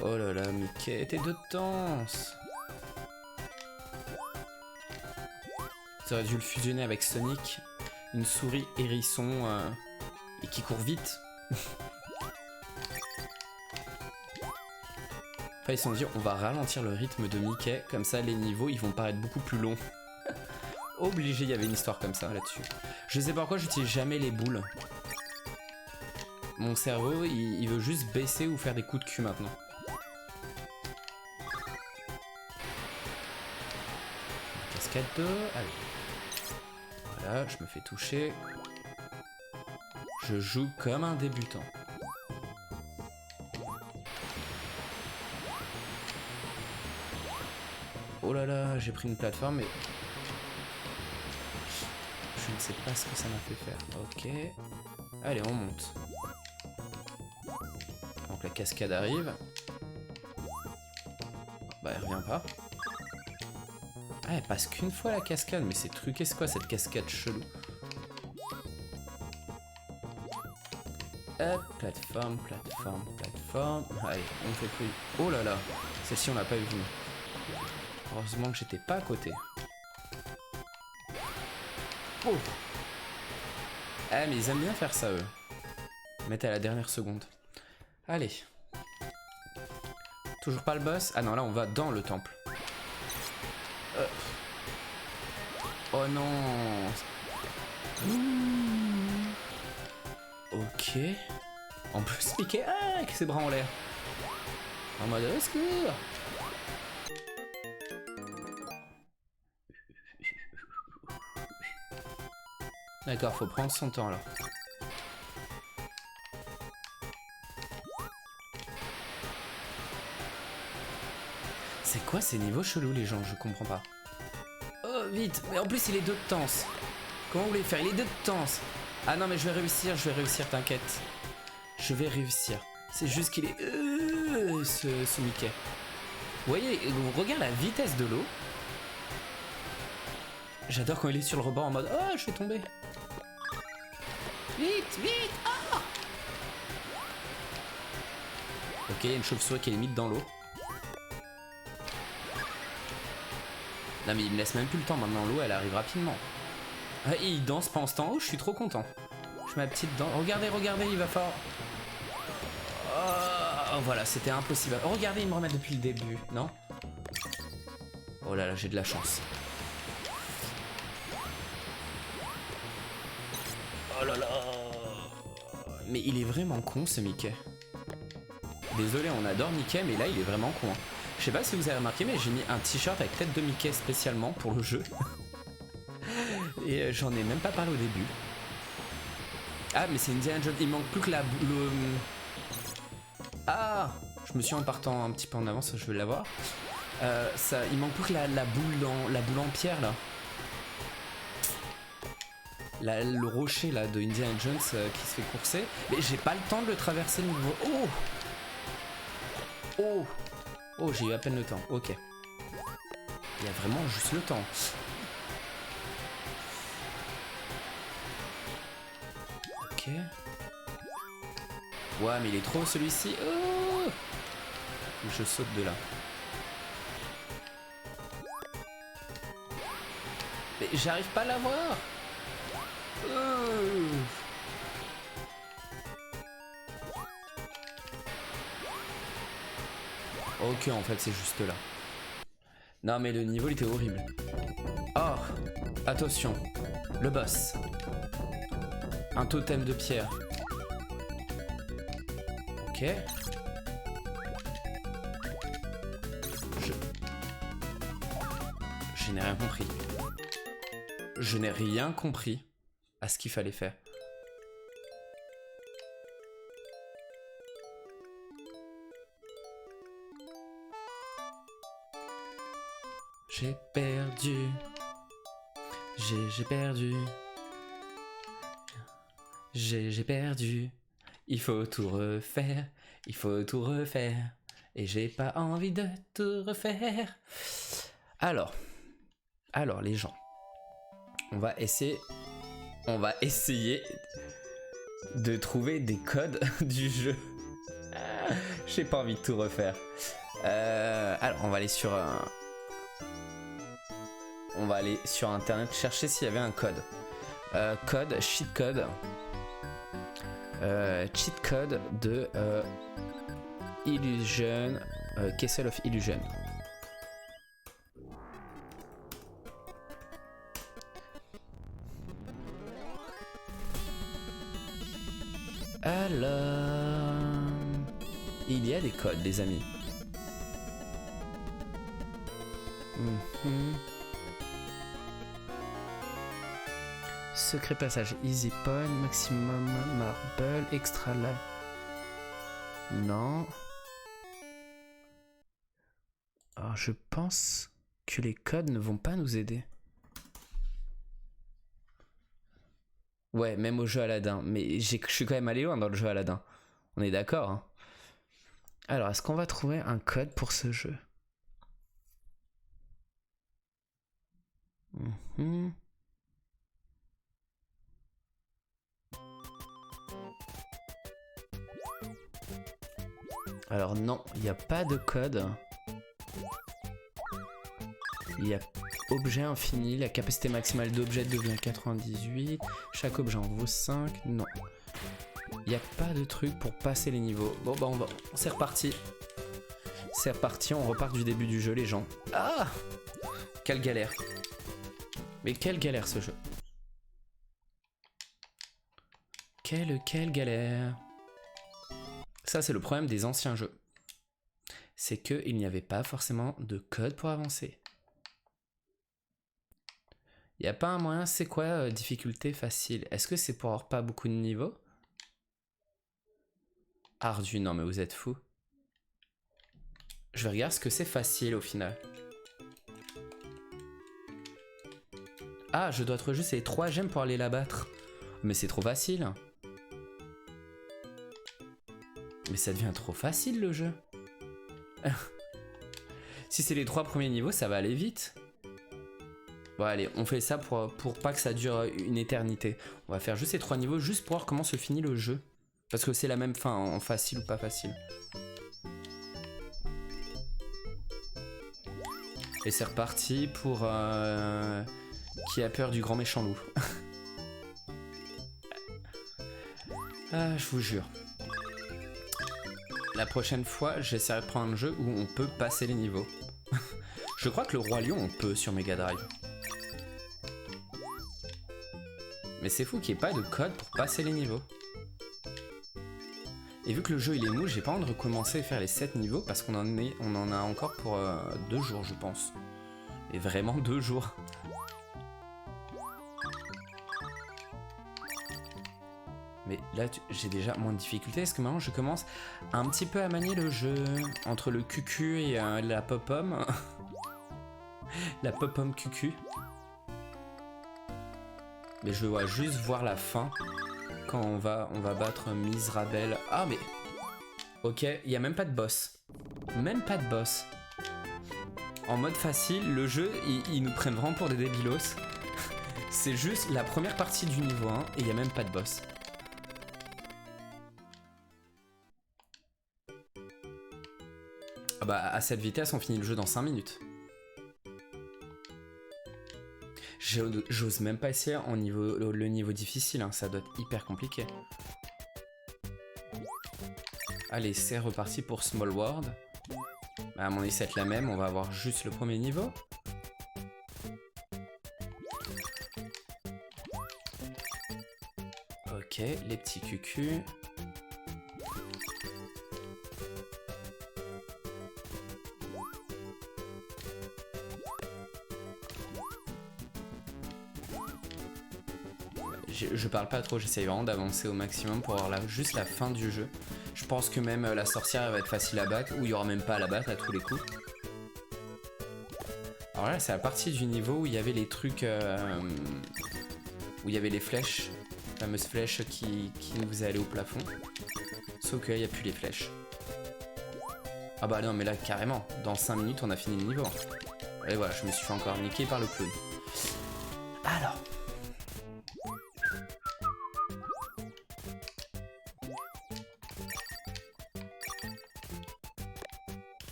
Oh là là, Mickey, t'es de danse. Ça aurait dû le fusionner avec Sonic. Une souris hérisson et qui court vite. Enfin, ils se sont dit, on va ralentir le rythme de Mickey. Comme ça, les niveaux, ils vont paraître beaucoup plus longs. Obligé, il y avait une histoire comme ça là-dessus. Je sais pas pourquoi j'utilise jamais les boules. Mon cerveau, il veut juste baisser ou faire des coups de cul maintenant. Cascade d'eau, allez. Voilà, je me fais toucher. Je joue comme un débutant. Oh là là, j'ai pris une plateforme et... Je ne sais pas ce que ça m'a fait faire. Ok. Allez, on monte. Donc la cascade arrive. Bah, elle revient pas. Ah, elle passe qu'une fois la cascade, mais c'est truqué, c'est quoi cette cascade chelou? Hop, plateforme, plateforme, plateforme. Allez, on fait plus. Oh là là, celle-ci on l'a pas vue. Heureusement que j'étais pas à côté. Oh. Ah mais ils aiment bien faire ça eux. Mettre à la dernière seconde. Allez. Toujours pas le boss? Ah non, là on va dans le temple. Oh non. Ok. On peut se piquer avec ses bras en l'air. En mode au secours. D'accord, faut prendre son temps là. C'est quoi ces niveaux chelous les gens? Je comprends pas. Oh vite. Mais en plus il est deux de tense. Comment vous voulez faire? Il est deux de tense. Ah non mais je vais réussir, t'inquiète. Je vais réussir. C'est juste qu'il est... ce Mickey. Vous voyez, regarde la vitesse de l'eau. J'adore quand il est sur le rebord en mode... Oh, je vais tomber. Vite, vite. Oh. Ok, il y a une chauve-souris qui est limite dans l'eau. Non mais il me laisse même plus le temps. Maintenant l'eau, elle arrive rapidement. Ah, et il danse pendant ce temps. Oh, je suis trop content. Je mets ma petite danse. Regardez, regardez, il va falloir... Oh, voilà, c'était impossible. Oh, regardez, il me remet depuis le début, non? Oh là là, j'ai de la chance. Oh là là. Mais il est vraiment con ce Mickey. Désolé, on adore Mickey, mais là il est vraiment con. Je sais pas si vous avez remarqué, mais j'ai mis un t-shirt avec tête de Mickey spécialement pour le jeu. Et j'en ai même pas parlé au début. Ah, mais c'est Indiana Jones. Il manque plus que la boule. Ah, je me suis en partant un petit peu en avance, je vais l'avoir. Il manque plus que la boule en pierre là. Le rocher là de Indiana Jones qui se fait courser. Mais j'ai pas le temps de le traverser le niveau. Oh. Oh. Oh, j'ai eu à peine le temps. Ok. Il y a vraiment juste le temps. Ok. Ouais, mais il est trop celui-ci. Oh. Je saute de là. Mais j'arrive pas à l'avoir. Ok, en fait, c'est juste là. Non, mais le niveau, il était horrible. Oh, attention. Le boss. Un totem de pierre. Ok. Je n'ai rien compris. Je n'ai rien compris à ce qu'il fallait faire. J'ai perdu. J'ai perdu. J'ai perdu. Il faut tout refaire. Il faut tout refaire. Et j'ai pas envie de tout refaire. Alors les gens. On va essayer de trouver des codes du jeu. J'ai pas envie de tout refaire. Alors on va aller sur internet chercher s'il y avait un code. Cheat code. Cheat code de Illusion, Castle of Illusion. Alors... Il y a des codes, les amis. Secret passage, easy point, maximum marble, extra life. Non. Alors je pense que les codes ne vont pas nous aider. Ouais, même au jeu Aladdin. Mais je suis quand même allé loin dans le jeu Aladdin. On est d'accord, hein. Alors, est-ce qu'on va trouver un code pour ce jeu? Alors non, il n'y a pas de code. Il y a objet infini, la capacité maximale d'objet devient 98, chaque objet en vaut 5, non. Il n'y a pas de truc pour passer les niveaux. Bon bah c'est reparti. C'est reparti, on repart du début du jeu les gens. Ah! Quelle galère. Mais quelle galère ce jeu. Quelle galère. Ça c'est le problème des anciens jeux. C'est qu'il n'y avait pas forcément de code pour avancer. Il n'y a pas un moyen, c'est quoi difficulté facile? Est-ce que c'est pour avoir pas beaucoup de niveaux? Ardu, non mais vous êtes fous. Je vais regarder ce que c'est facile au final. Ah, je dois être juste les 3 gemmes pour aller la battre. Mais c'est trop facile. Mais ça devient trop facile le jeu. Si c'est les 3 premiers niveaux, ça va aller vite. Bon allez, on fait ça pour pas que ça dure une éternité. On va faire juste ces 3 niveaux, juste pour voir comment se finit le jeu. Parce que c'est la même fin, en facile ou pas facile. Et c'est reparti pour... qui a peur du grand méchant loup. Ah, je vous jure. La prochaine fois, j'essaierai de prendre un jeu où on peut passer les niveaux. Je crois que le Roi Lion, on peut sur Mega Drive. Mais c'est fou qu'il n'y ait pas de code pour passer les niveaux. Et vu que le jeu il est mou, j'ai pas envie de recommencer à faire les 7 niveaux parce qu'on en a encore pour 2 jours je pense. Et vraiment 2 jours. Mais là j'ai déjà moins de difficultés. Est-ce que maintenant je commence un petit peu à manier le jeu entre le cucu et la pop-pomme. La pop-pomme cucu. Mais je dois juste voir la fin. Quand on va battre Misrabel. Ah mais... Ok, il n'y a même pas de boss. Même pas de boss. En mode facile, le jeu, ils nous prennent vraiment pour des débilos. C'est juste la première partie du niveau 1 et il n'y a même pas de boss. Ah bah à cette vitesse, on finit le jeu dans 5 minutes. J'ose même pas essayer le niveau difficile, hein, ça doit être hyper compliqué. Allez, c'est reparti pour Small World. Bah, à mon avis, ça va être la même, on va avoir juste le premier niveau. Ok, les petits cucus. Je parle pas trop, j'essaye vraiment d'avancer au maximum pour avoir juste la fin du jeu. Je pense que même la sorcière elle va être facile à battre, ou il y aura même pas à la battre à tous les coups. Alors là c'est la partie du niveau où il y avait les trucs... où il y avait les flèches, les fameuses flèches qui nous faisaient aller au plafond. Sauf que là il n'y a plus les flèches. Ah bah non mais là carrément, dans 5 minutes on a fini le niveau. Et voilà, je me suis fait encore niquer par le clown. Alors...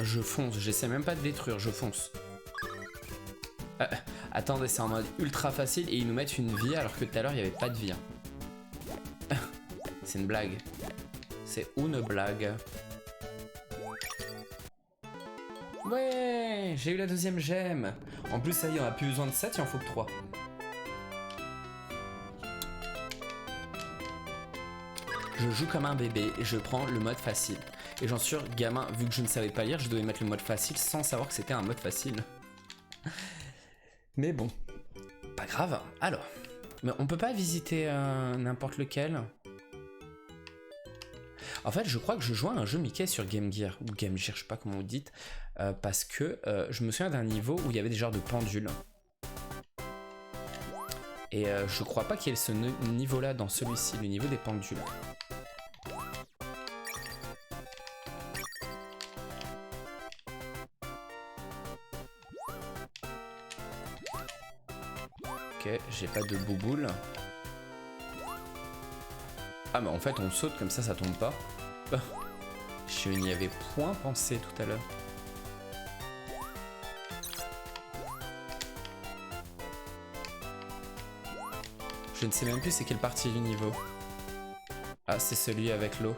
Je fonce, j'essaie même pas de détruire, je fonce. Attendez, c'est en mode ultra facile et ils nous mettent une vie alors que tout à l'heure il n'y avait pas de vie. C'est une blague. C'est une blague. Ouais, j'ai eu la deuxième gemme. En plus, ça y est, on a plus besoin de 7, il en faut que 3. Je joue comme un bébé et je prends le mode facile. Et j'en suis sûr, gamin, vu que je ne savais pas lire, je devais mettre le mode facile sans savoir que c'était un mode facile. Mais bon, pas grave. Alors, mais on peut pas visiter n'importe lequel. En fait, je crois que je jouais à un jeu Mickey sur Game Gear, ou Game Gear, je sais pas comment vous dites, parce que je me souviens d'un niveau où il y avait des genres de pendules. Et je crois pas qu'il y ait ce niveau-là dans celui-ci, le niveau des pendules. Ok, j'ai pas de bouboule. Ah mais en fait on saute comme ça tombe pas. Je n'y avais point pensé tout à l'heure. Je ne sais même plus c'est quelle partie du niveau. Ah c'est celui avec l'eau.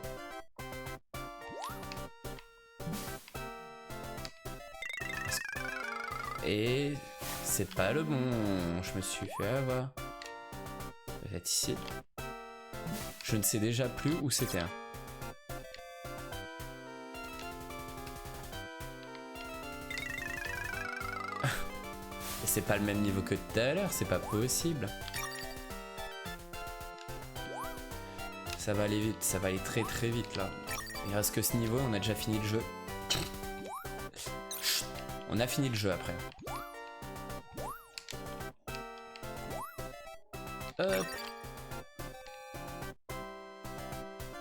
Et c'est pas le bon. Je me suis fait avoir. Peut-être ici. Je ne sais déjà plus où c'était. Et c'est pas le même niveau que tout à l'heure, c'est pas possible. Ça va aller vite, ça va aller très très vite là. Il reste que ce niveau, on a déjà fini le jeu. On a fini le jeu après. Hop.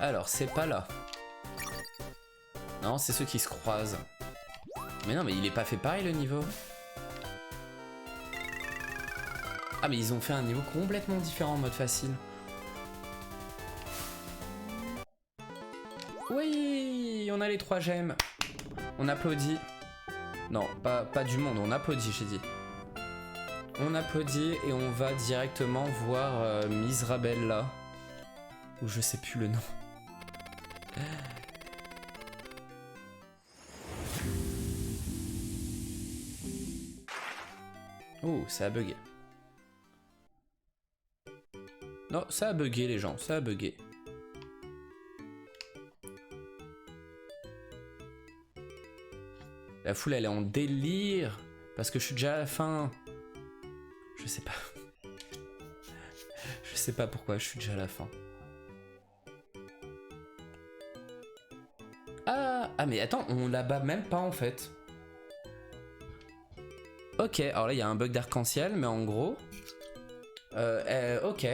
Alors, c'est pas là. Non, c'est ceux qui se croisent. Mais non, mais il est pas fait pareil le niveau. Ah, mais ils ont fait un niveau complètement différent en mode facile. Oui, on a les 3 gemmes. On applaudit. Non, pas du monde, on applaudit, j'ai dit. On applaudit et on va directement voir Misrabella. Ou je sais plus le nom. Oh, ça a bugué. Non, ça a bugué les gens, ça a bugué. La foule elle est en délire parce que je suis déjà à la fin. Je sais pas. Je sais pas pourquoi je suis déjà à la fin. Ah mais attends, on la bat même pas en fait. Ok, alors là il y a un bug d'arc-en-ciel, mais en gros... ok.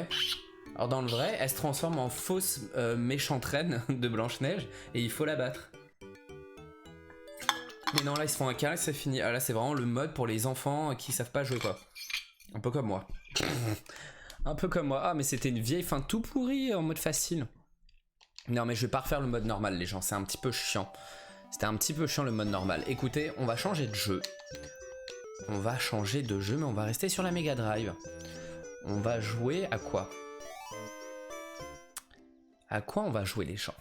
Alors dans le vrai, elle se transforme en fausse méchante reine de Blanche-Neige et il faut la battre. Mais non, là ils se font un câlin et c'est fini. Ah là c'est vraiment le mode pour les enfants qui savent pas jouer quoi. Un peu comme moi. Un peu comme moi. Ah mais c'était une vieille fin tout pourrie en mode facile. Non mais je vais pas refaire le mode normal les gens, c'est un petit peu chiant. C'était un petit peu chiant le mode normal. Écoutez, on va changer de jeu. On va changer de jeu mais on va rester sur la Mega Drive. On va jouer à quoi? À quoi on va jouer les gens?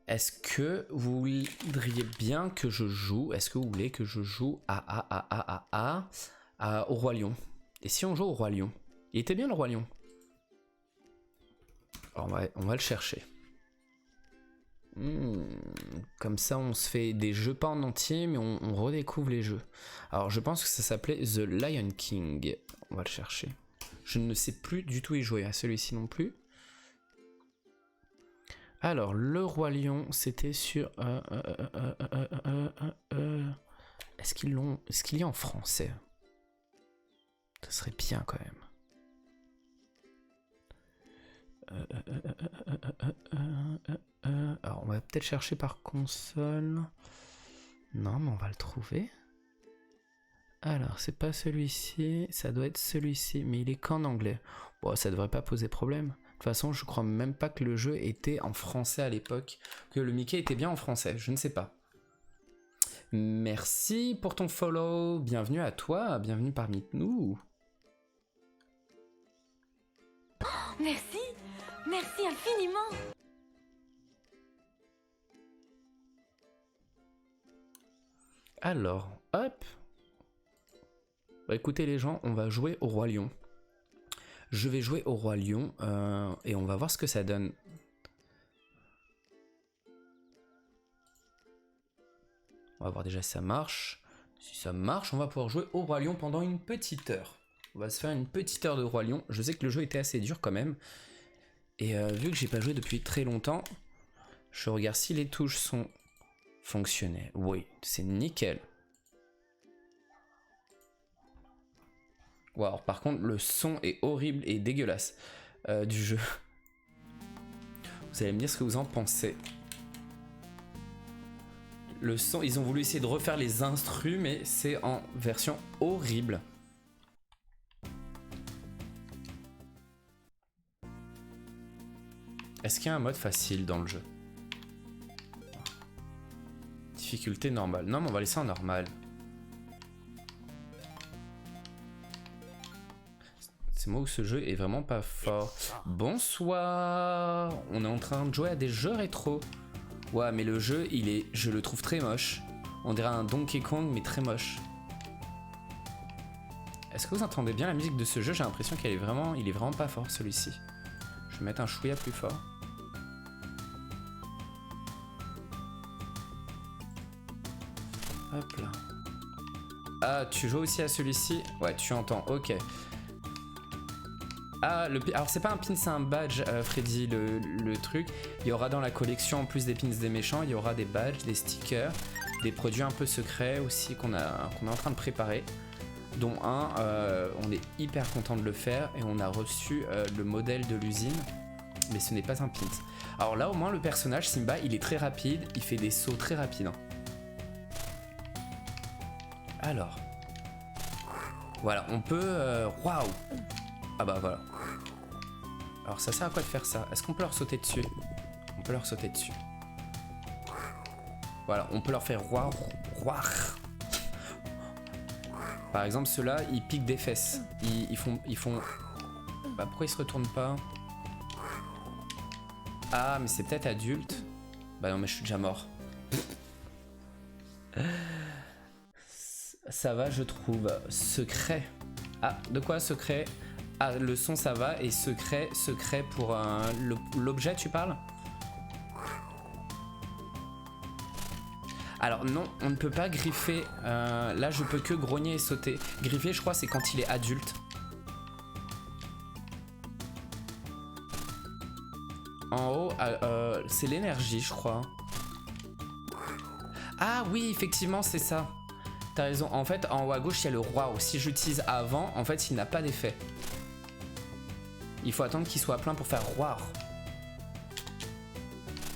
Est-ce que vous voudriez bien que je joue? Est-ce que vous voulez que je joue au Roi Lion? Et si on joue au Roi Lion? Il était bien le Roi Lion. Alors on va le chercher. Comme ça on se fait des jeux pas en entier mais on redécouvre les jeux. Alors je pense que ça s'appelait The Lion King. On va le chercher. Je ne sais plus du tout y jouer à celui-ci non plus. Alors le Roi Lion c'était sur... Est-ce qu'ils l'ont... Est-ce qu'il y a en français? Ça serait bien quand même. Alors on va peut-être chercher par console. Non mais on va le trouver. Alors c'est pas celui-ci, ça doit être celui-ci, mais il est qu'en anglais. Bon ça devrait pas poser problème. De toute façon je crois même pas que le jeu était en français à l'époque, que le Mickey était bien en français, je ne sais pas. Merci pour ton follow, bienvenue à toi, bienvenue parmi nous. Oh, merci, merci infiniment. Alors, hop. Bah, écoutez les gens, on va jouer au Roi Lion. Je vais jouer au Roi Lion et on va voir ce que ça donne. On va voir déjà si ça marche. Si ça marche, on va pouvoir jouer au Roi Lion pendant une petite heure. On va se faire une petite heure de Roi Lion. Je sais que le jeu était assez dur quand même. Et vu que j'ai pas joué depuis très longtemps, je regarde si les touches sont fonctionnelles. Oui, c'est nickel. Wow, par contre, le son est horrible et dégueulasse du jeu. Vous allez me dire ce que vous en pensez. Le son, ils ont voulu essayer de refaire les instrus, mais c'est en version horrible. Est-ce qu'il y a un mode facile dans le jeu? Difficulté normale. Non, mais on va laisser en normal. C'est moi où ce jeu est vraiment pas fort. Bonsoir. On est en train de jouer à des jeux rétro. Ouais, mais le jeu, je le trouve très moche. On dirait un Donkey Kong, mais très moche. Est-ce que vous entendez bien la musique de ce jeu? J'ai l'impression qu'il est vraiment pas fort celui-ci. Je vais mettre un chouïa plus fort. Hop là. Ah, tu joues aussi à celui-ci? Ouais, tu entends, ok. Ah, alors c'est pas un pin, c'est un badge, Freddy, le truc. Il y aura dans la collection, en plus des pins des méchants, il y aura des badges, des stickers, des produits un peu secrets aussi qu'on est en train de préparer. Dont un, on est hyper content de le faire et on a reçu le modèle de l'usine, mais ce n'est pas un pin. Alors là, au moins, le personnage, Simba, il est très rapide, il fait des sauts très rapides. Hein. Alors. Voilà, on peut... Waouh! Ah bah voilà. Alors ça sert à quoi de faire ça? Est-ce qu'on peut leur sauter dessus? On peut leur sauter dessus. Voilà, on peut leur faire roar, roar. Par exemple, ceux-là, ils piquent des fesses. Ils font... Bah pourquoi ils se retournent pas? Ah, mais c'est peut-être adulte. Bah non, mais je suis déjà mort. Ça va, je trouve. Secret. Ah, de quoi secret? Ah, le son ça va, et secret pour l'objet tu parles? Alors non, on ne peut pas griffer, là je peux que grogner et sauter. Griffer je crois c'est quand il est adulte. En haut, c'est l'énergie je crois. Ah oui, effectivement c'est ça. T'as raison, en fait en haut à gauche il y a le roi. Si j'utilise avant, en fait il n'a pas d'effet. Il faut attendre qu'il soit plein pour faire roi.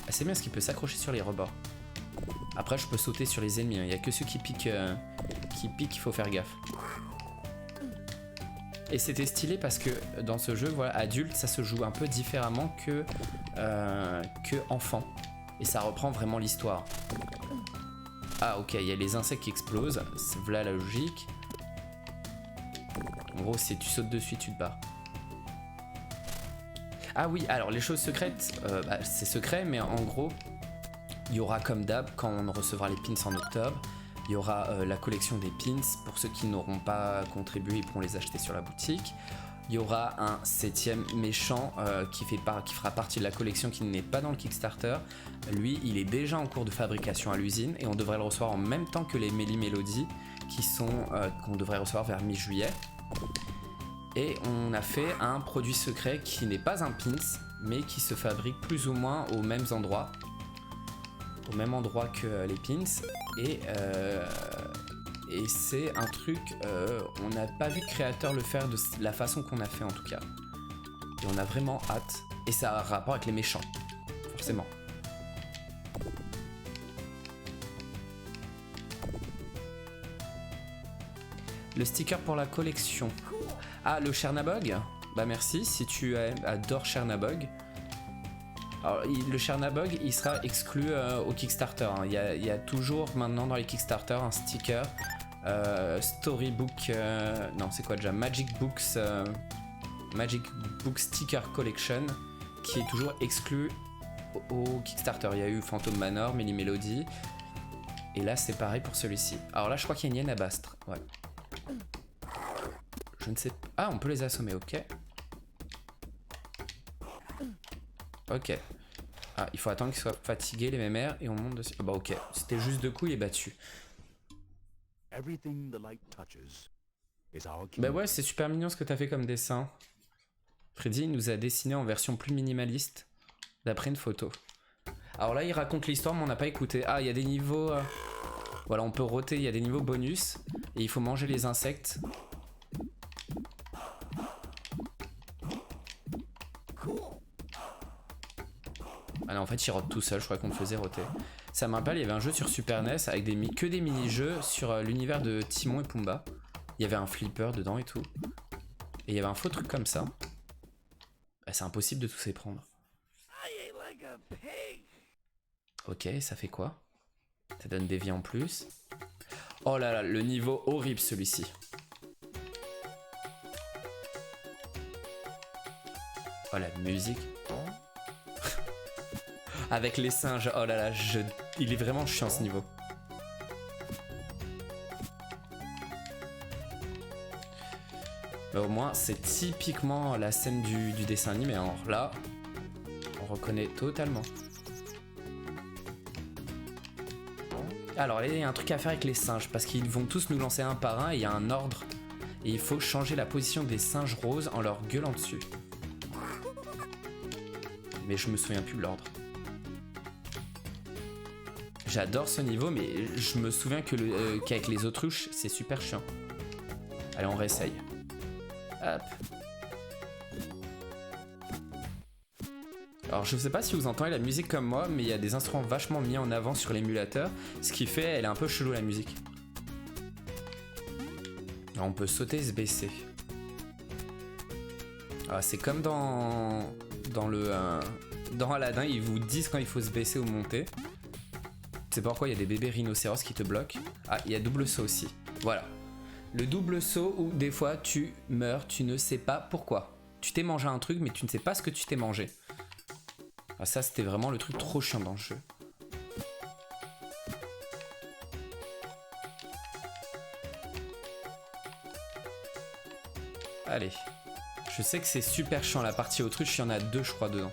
Ah, c'est bien parce qu'il peut s'accrocher sur les rebords. Après je peux sauter sur les ennemis, il n'y a que ceux qui piquent, il faut faire gaffe. Et c'était stylé parce que dans ce jeu, voilà, adulte, ça se joue un peu différemment que enfant. Et ça reprend vraiment l'histoire. Ah ok, il y a les insectes qui explosent, c'est voilà la logique. En gros, si tu sautes dessus, tu te barres. Ah oui, alors les choses secrètes, c'est secret, mais en gros, il y aura comme d'hab, quand on recevra les pins en octobre, il y aura la collection des pins. Pour ceux qui n'auront pas contribué, ils pourront les acheter sur la boutique. Il y aura un 7ème méchant qui fera partie de la collection, qui n'est pas dans le Kickstarter. Lui, il est déjà en cours de fabrication à l'usine et on devrait le recevoir en même temps que les Méli-Mélodies qu'on devrait recevoir vers mi-juillet. Et on a fait un produit secret qui n'est pas un pins, mais qui se fabrique plus ou moins aux mêmes endroits. Au même endroit que les pins. Et c'est un truc, on n'a pas vu de créateur le faire de la façon qu'on a fait en tout cas. Et on a vraiment hâte. Et ça a un rapport avec les méchants, forcément. Le sticker pour la collection. Ah, le Chernabog? Bah merci, si tu adores Chernabog. Alors, le Chernabog, il sera exclu au Kickstarter. Hein. Il y a toujours maintenant dans les Kickstarter un sticker Storybook. Non, c'est quoi déjà? Magic Book Sticker Collection qui est toujours exclu au Kickstarter. Il y a eu Phantom Manor, Méli-Mélodie. Et là, c'est pareil pour celui-ci. Alors là, je crois qu'il y a une hyène à Bastre. Ouais. Je ne sais pas. Ah, on peut les assommer, ok. Ok. Ah, il faut attendre qu'ils soient fatigués, les mémères, et on monte dessus. Ah bah ok. C'était juste 2 coups, il est battu. Bah ouais, c'est super mignon ce que t'as fait comme dessin. Freddy nous a dessiné en version plus minimaliste, d'après une photo. Alors là, il raconte l'histoire, mais on n'a pas écouté. Ah, il y a des niveaux... Voilà, on peut roter, il y a des niveaux bonus. Et il faut manger les insectes. Ah non, en fait, il rote tout seul, je crois qu'on le faisait roter. Ça me rappelle, il y avait un jeu sur Super NES avec que des mini-jeux sur l'univers de Timon et Pumba. Il y avait un flipper dedans et tout. Et il y avait un faux truc comme ça. Bah, c'est impossible de tous les prendre. Ok, ça fait quoi? Ça donne des vies en plus. Oh là là, le niveau horrible celui-ci. Oh la musique. Avec les singes, oh là là, il est vraiment chiant ce niveau. Mais au moins, c'est typiquement la scène du dessin animé. Alors là, on reconnaît totalement. Alors là, il y a un truc à faire avec les singes, parce qu'ils vont tous nous lancer un par un, et il y a un ordre. Et il faut changer la position des singes roses en leur gueulant dessus. Mais je me souviens plus de l'ordre. J'adore ce niveau, mais je me souviens qu'avec les autruches, c'est super chiant. Allez, on réessaye. Hop. Alors je sais pas si vous entendez la musique comme moi, mais il y a des instruments vachement mis en avant sur l'émulateur, ce qui fait elle est un peu chelou la musique. Alors, on peut sauter et se baisser. Ah, c'est comme dans Aladdin, ils vous disent quand il faut se baisser ou monter. C'est pourquoi il y a des bébés rhinocéros qui te bloquent. Ah, il y a double saut aussi. Voilà. Le double saut où des fois tu meurs, tu ne sais pas pourquoi. Tu t'es mangé un truc mais tu ne sais pas ce que tu t'es mangé. Ah, ça c'était vraiment le truc trop chiant dans le jeu. Allez. Je sais que c'est super chiant la partie autruche, il y en a 2 je crois dedans.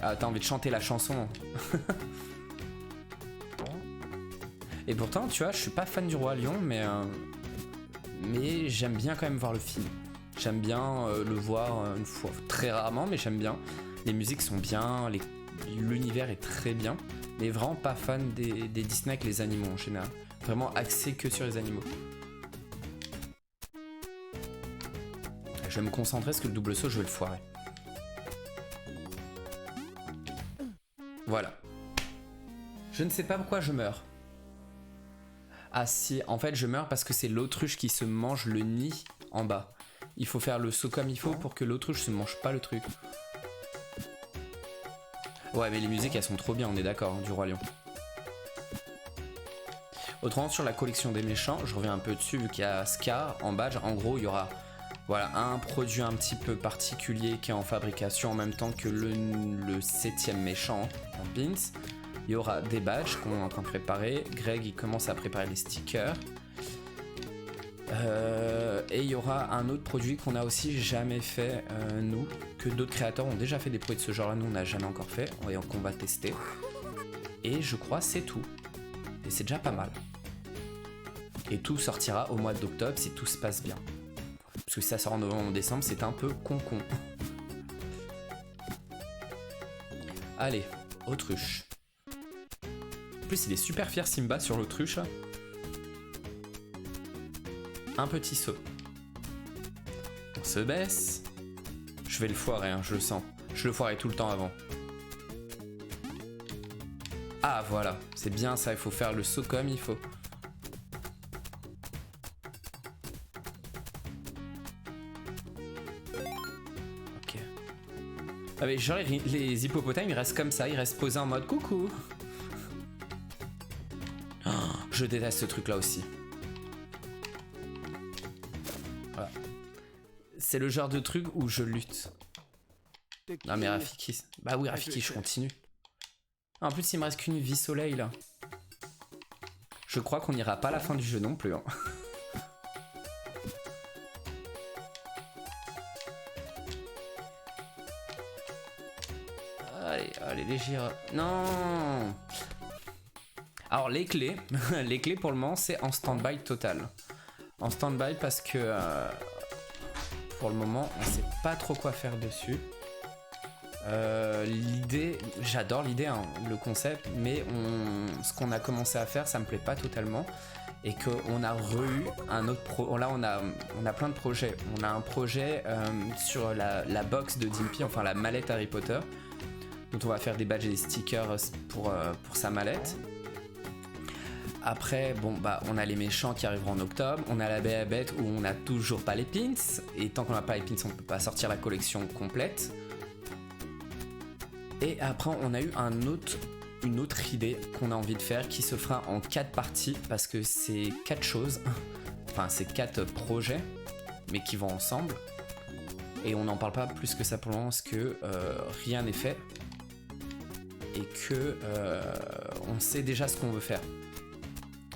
Ah, t'as envie de chanter la chanson. Et pourtant, tu vois, je suis pas fan du Roi Lion, mais j'aime bien quand même voir le film. J'aime bien le voir une fois, très rarement, mais j'aime bien. Les musiques sont bien, l'univers est très bien, mais vraiment pas fan des Disney avec les animaux en général. Vraiment axé que sur les animaux. Je vais me concentrer parce que le double saut, je vais le foirer. Voilà. Je ne sais pas pourquoi je meurs. Ah si, en fait je meurs parce que c'est l'autruche qui se mange le nid en bas. Il faut faire le saut comme il faut pour que l'autruche se mange pas le truc. Ouais mais les musiques elles sont trop bien, on est d'accord, hein, du Roi Lion. Autrement sur la collection des méchants, je reviens un peu dessus vu qu'il y a Scar en badge. En gros il y aura voilà, un produit un petit peu particulier qui est en fabrication en même temps que le 7ème méchant en Beans. Il y aura des badges qu'on est en train de préparer. Greg il commence à préparer les stickers. Et il y aura un autre produit qu'on a aussi jamais fait nous, que d'autres créateurs ont déjà fait des produits de ce genre là, nous on n'a jamais encore fait et qu'on va tester. Et je crois c'est tout. Et c'est déjà pas mal. Et tout sortira au mois d'octobre si tout se passe bien. Parce que si ça sort en novembre ou décembre, c'est un peu con-con. Allez, autruche. En plus, il est super fier Simba sur l'autruche. Un petit saut. On se baisse. Je vais le foirer, hein, je le sens. Je le foirais tout le temps avant. Ah, voilà. C'est bien ça, il faut faire le saut comme il faut. Ah mais genre les hippopotames ils restent comme ça, ils restent posés en mode coucou. Oh, je déteste ce truc là aussi. Voilà. C'est le genre de truc où je lutte. Non mais Rafiki... Bah oui Rafiki, je continue. En plus il me reste qu'une vie soleil là. Je crois qu'on n'ira pas à la fin du jeu non plus. Hein. Allez les gyres. Non. Alors les clés, les clés pour le moment c'est en stand-by total. En stand-by parce que pour le moment on sait pas trop quoi faire dessus. L'idée, j'adore l'idée, hein, le concept, mais ce qu'on a commencé à faire ça me plaît pas totalement. Et qu'on a eu un autre là on a plein de projets. On a un projet sur la box de Dimpy, enfin la mallette Harry Potter, dont on va faire des badges et des stickers pour sa mallette. Après, bon bah on a les méchants qui arriveront en octobre, on a la Béabette où on n'a toujours pas les pins, et tant qu'on n'a pas les pins on peut pas sortir la collection complète. Et après on a eu une autre idée qu'on a envie de faire qui se fera en 4 parties parce que c'est 4 choses, enfin c'est 4 projets mais qui vont ensemble. Et on n'en parle pas plus que ça pour le moment parce que rien n'est fait et que on sait déjà ce qu'on veut faire.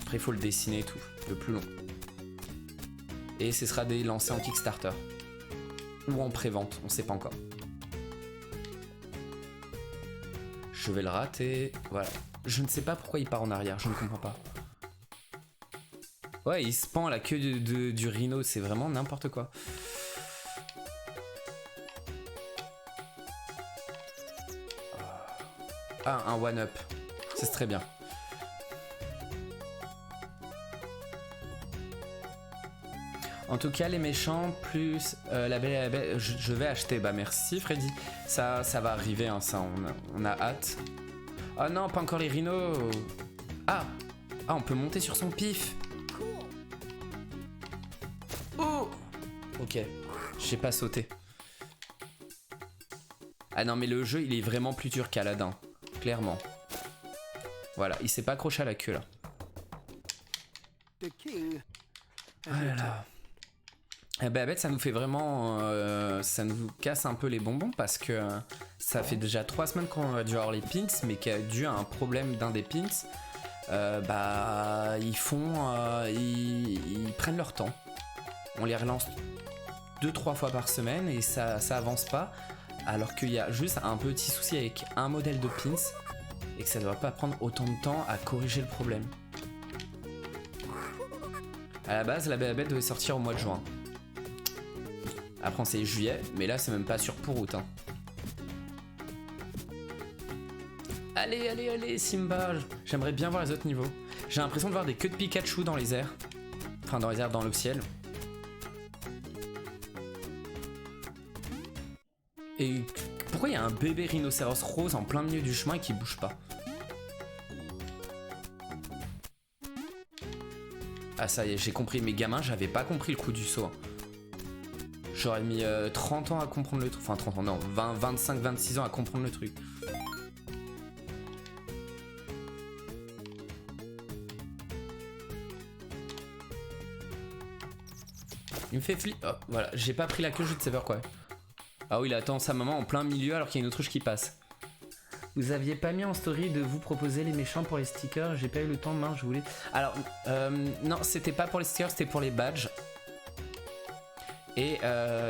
Après il faut le dessiner et tout, le plus long. Et ce sera des lancés en Kickstarter ou en pré-vente, on sait pas encore. Je vais le rater, voilà. Je ne sais pas pourquoi il part en arrière, je ne comprends pas. Ouais, il se pend à la queue du rhino, c'est vraiment n'importe quoi. Ah, un one-up, c'est très bien. En tout cas, les méchants plus la Belle et la Bête, je vais acheter. Bah merci Freddy, ça va arriver, hein, ça on a hâte. Oh non, pas encore les rhinos. Ah, on peut monter sur son pif. Oh, ok, j'ai pas sauté. Ah non mais le jeu il est vraiment plus dur qu'Aladin, clairement. Voilà, il s'est pas accroché à la queue là. Ah là là. Eh ben, ça nous fait vraiment, ça nous casse un peu les bonbons parce que ça fait déjà 3 semaines qu'on a dû avoir les pins, mais qu'il y a dû à un problème d'un des pins, bah ils prennent leur temps. On les relance 2-3 fois par semaine et ça avance pas, alors qu'il y a juste un petit souci avec un modèle de pins et que ça ne devrait pas prendre autant de temps à corriger le problème. À la base, la Belle devait sortir au mois de juin. Après c'est juillet, mais là c'est même pas sûr pour août. Hein. Allez, Simba. J'aimerais bien voir les autres niveaux. J'ai l'impression de voir des queues de Pikachu dans les airs. Enfin dans les airs, dans le ciel. Et pourquoi il y a un bébé rhinocéros rose en plein milieu du chemin et qui bouge pas? Ah ça y est, j'ai compris. Mes gamins, j'avais pas compris le coup du saut. Hein. J'aurais mis 30 ans à comprendre le truc. Enfin 30 ans, non, 20, 25, 26 ans à comprendre le truc. Il me fait flip. Oh, voilà, j'ai pas pris la queue, je ne sais pas quoi. Ah oui, il attend sa maman en plein milieu alors qu'il y a une autruche qui passe. Vous aviez pas mis en story de vous proposer les méchants pour les stickers? J'ai pas eu le temps, mince, je voulais... Alors, non, c'était pas pour les stickers, c'était pour les badges. Et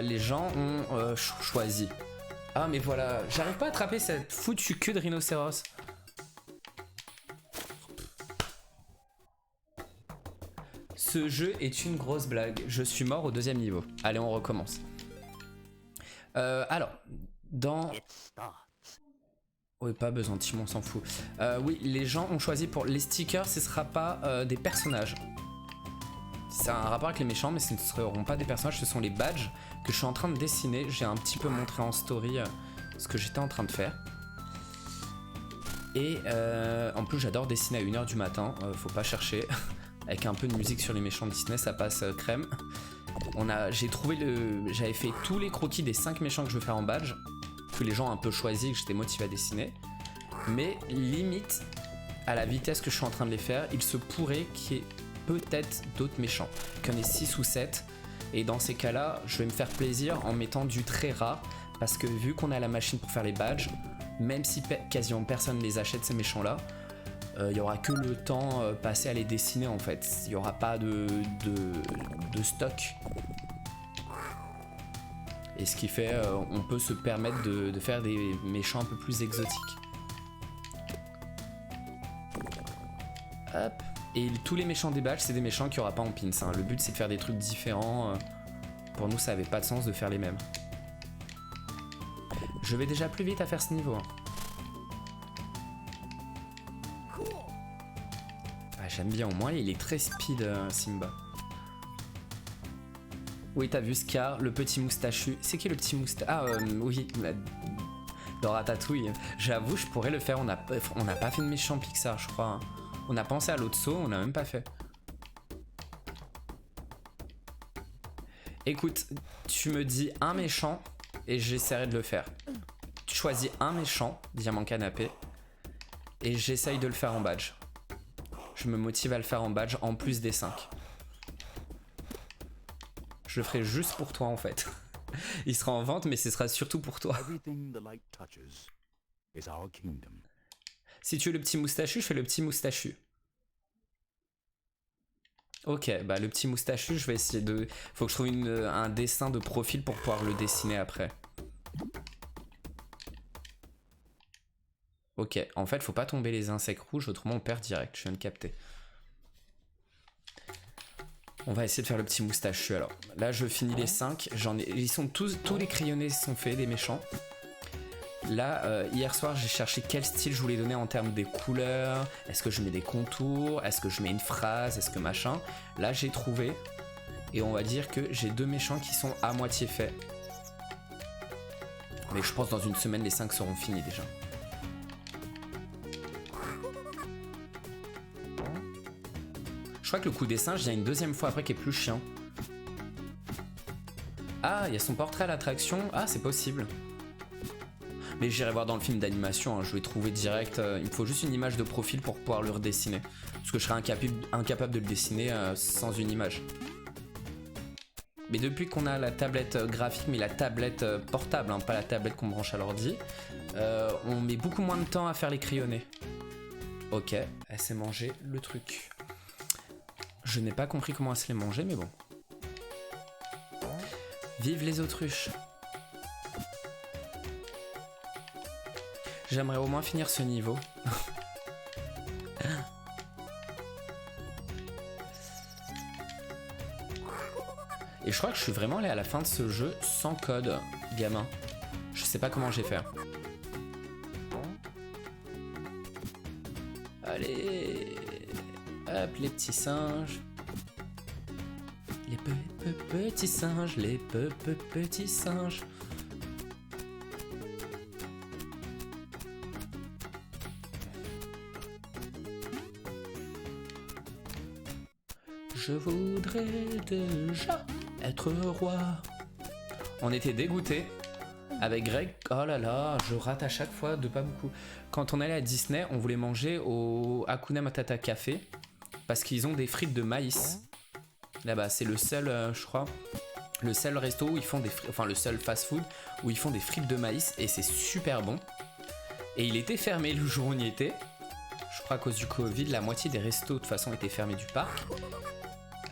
les gens ont choisi. Ah mais voilà, j'arrive pas à attraper cette foutue queue de rhinocéros. Ce jeu est une grosse blague. Je suis mort au 2e niveau. Allez, on recommence. Alors, dans... Oui, pas besoin de Timon, on s'en fout. Oui, les gens ont choisi pour les stickers, ce sera pas des personnages. C'est un rapport avec les méchants, mais ce ne seront pas des personnages, ce sont les badges que je suis en train de dessiner. J'ai un petit peu montré en story ce que j'étais en train de faire. Et en plus, j'adore dessiner à 1h du matin, faut pas chercher. Avec un peu de musique sur les méchants de Disney, ça passe crème. J'avais fait tous les croquis des 5 méchants que je veux faire en badge, que les gens ont un peu choisi, que j'étais motivé à dessiner. Mais limite, à la vitesse que je suis en train de les faire, il se pourrait qu'il y ait peut-être d'autres méchants, qu'il y en ait 6 ou 7. Et dans ces cas-là, je vais me faire plaisir en mettant du très rare, Parce que vu qu'on a la machine pour faire les badges, même si quasiment personne les achète ces méchants là, il y aura que le temps passé à les dessiner en fait. Il n'y aura pas de stock. Et ce qui fait on peut se permettre de faire des méchants un peu plus exotiques. Hop. Et tous les méchants des badges, c'est des méchants qu'il n'y aura pas en pins. Hein. Le but c'est de faire des trucs différents. Pour nous ça avait pas de sens de faire les mêmes. Je vais déjà plus vite à faire ce niveau. Hein. Ah, j'aime bien, au moins il est très speed Simba. Oui, t'as vu Scar, le petit moustachu. C'est qui le petit moustachu? Ah, oui, dans Ratatouille. J'avoue, je pourrais le faire. On n'a pas fait de méchant Pixar, je crois. Hein. On a pensé à l'autre saut, on n'a même pas fait. Écoute, tu me dis un méchant et j'essaierai de le faire. Tu choisis un méchant, diamant canapé, et j'essaye de le faire en badge. Je me motive à le faire en badge en plus des 5. Je le ferai juste pour toi en fait. Il sera en vente mais ce sera surtout pour toi. Si tu veux le petit moustachu, je fais le petit moustachu. Ok, bah le petit moustachu, je vais essayer de... Faut que je trouve un dessin de profil pour pouvoir le dessiner après. Ok, en fait, faut pas tomber les insectes rouges, autrement on perd direct, je viens de capter. On va essayer de faire le petit moustachu alors. Là, je finis les 5. Ils sont tous les crayonnés sont faits, les méchants. Là, hier soir, j'ai cherché quel style je voulais donner en termes des couleurs. Est-ce que je mets des contours? Est-ce que je mets une phrase? Est-ce que machin? Là, j'ai trouvé. Et on va dire que j'ai 2 méchants qui sont à moitié faits. Mais je pense dans une semaine, les 5 seront finis déjà. Je crois que le coup des singes, il y a une deuxième fois après qui est plus chiant. Ah, il y a son portrait à l'attraction. Ah, c'est possible. Mais j'irai voir dans le film d'animation, hein. Je vais trouver direct. Il me faut juste une image de profil pour pouvoir le redessiner. Parce que je serais incapable de le dessiner sans une image. Mais depuis qu'on a la tablette graphique, mais la tablette portable, hein, pas la tablette qu'on branche à l'ordi, on met beaucoup moins de temps à faire les crayonnés. Ok, elle s'est mangé le truc. Je n'ai pas compris comment elle se les mangeait, mais bon. Vive les autruches. J'aimerais au moins finir ce niveau. Et je crois que je suis vraiment allé à la fin de ce jeu sans code, gamin. Je sais pas comment j'ai fait. Allez. Hop, les petits singes. Les petits singes, les petits singes. Je voudrais déjà être roi. On était dégoûtés. Avec Greg, oh là là, je rate à chaque fois de pas beaucoup. Quand on allait à Disney, on voulait manger au Hakuna Matata Café. Parce qu'ils ont des frites de maïs. Là-bas, c'est le seul, je crois, le seul resto où ils font des frites, enfin le seul fast-food où ils font des frites de maïs et c'est super bon. Et il était fermé le jour où on y était. Je crois à cause du Covid, la moitié des restos de toute façon étaient fermés du parc.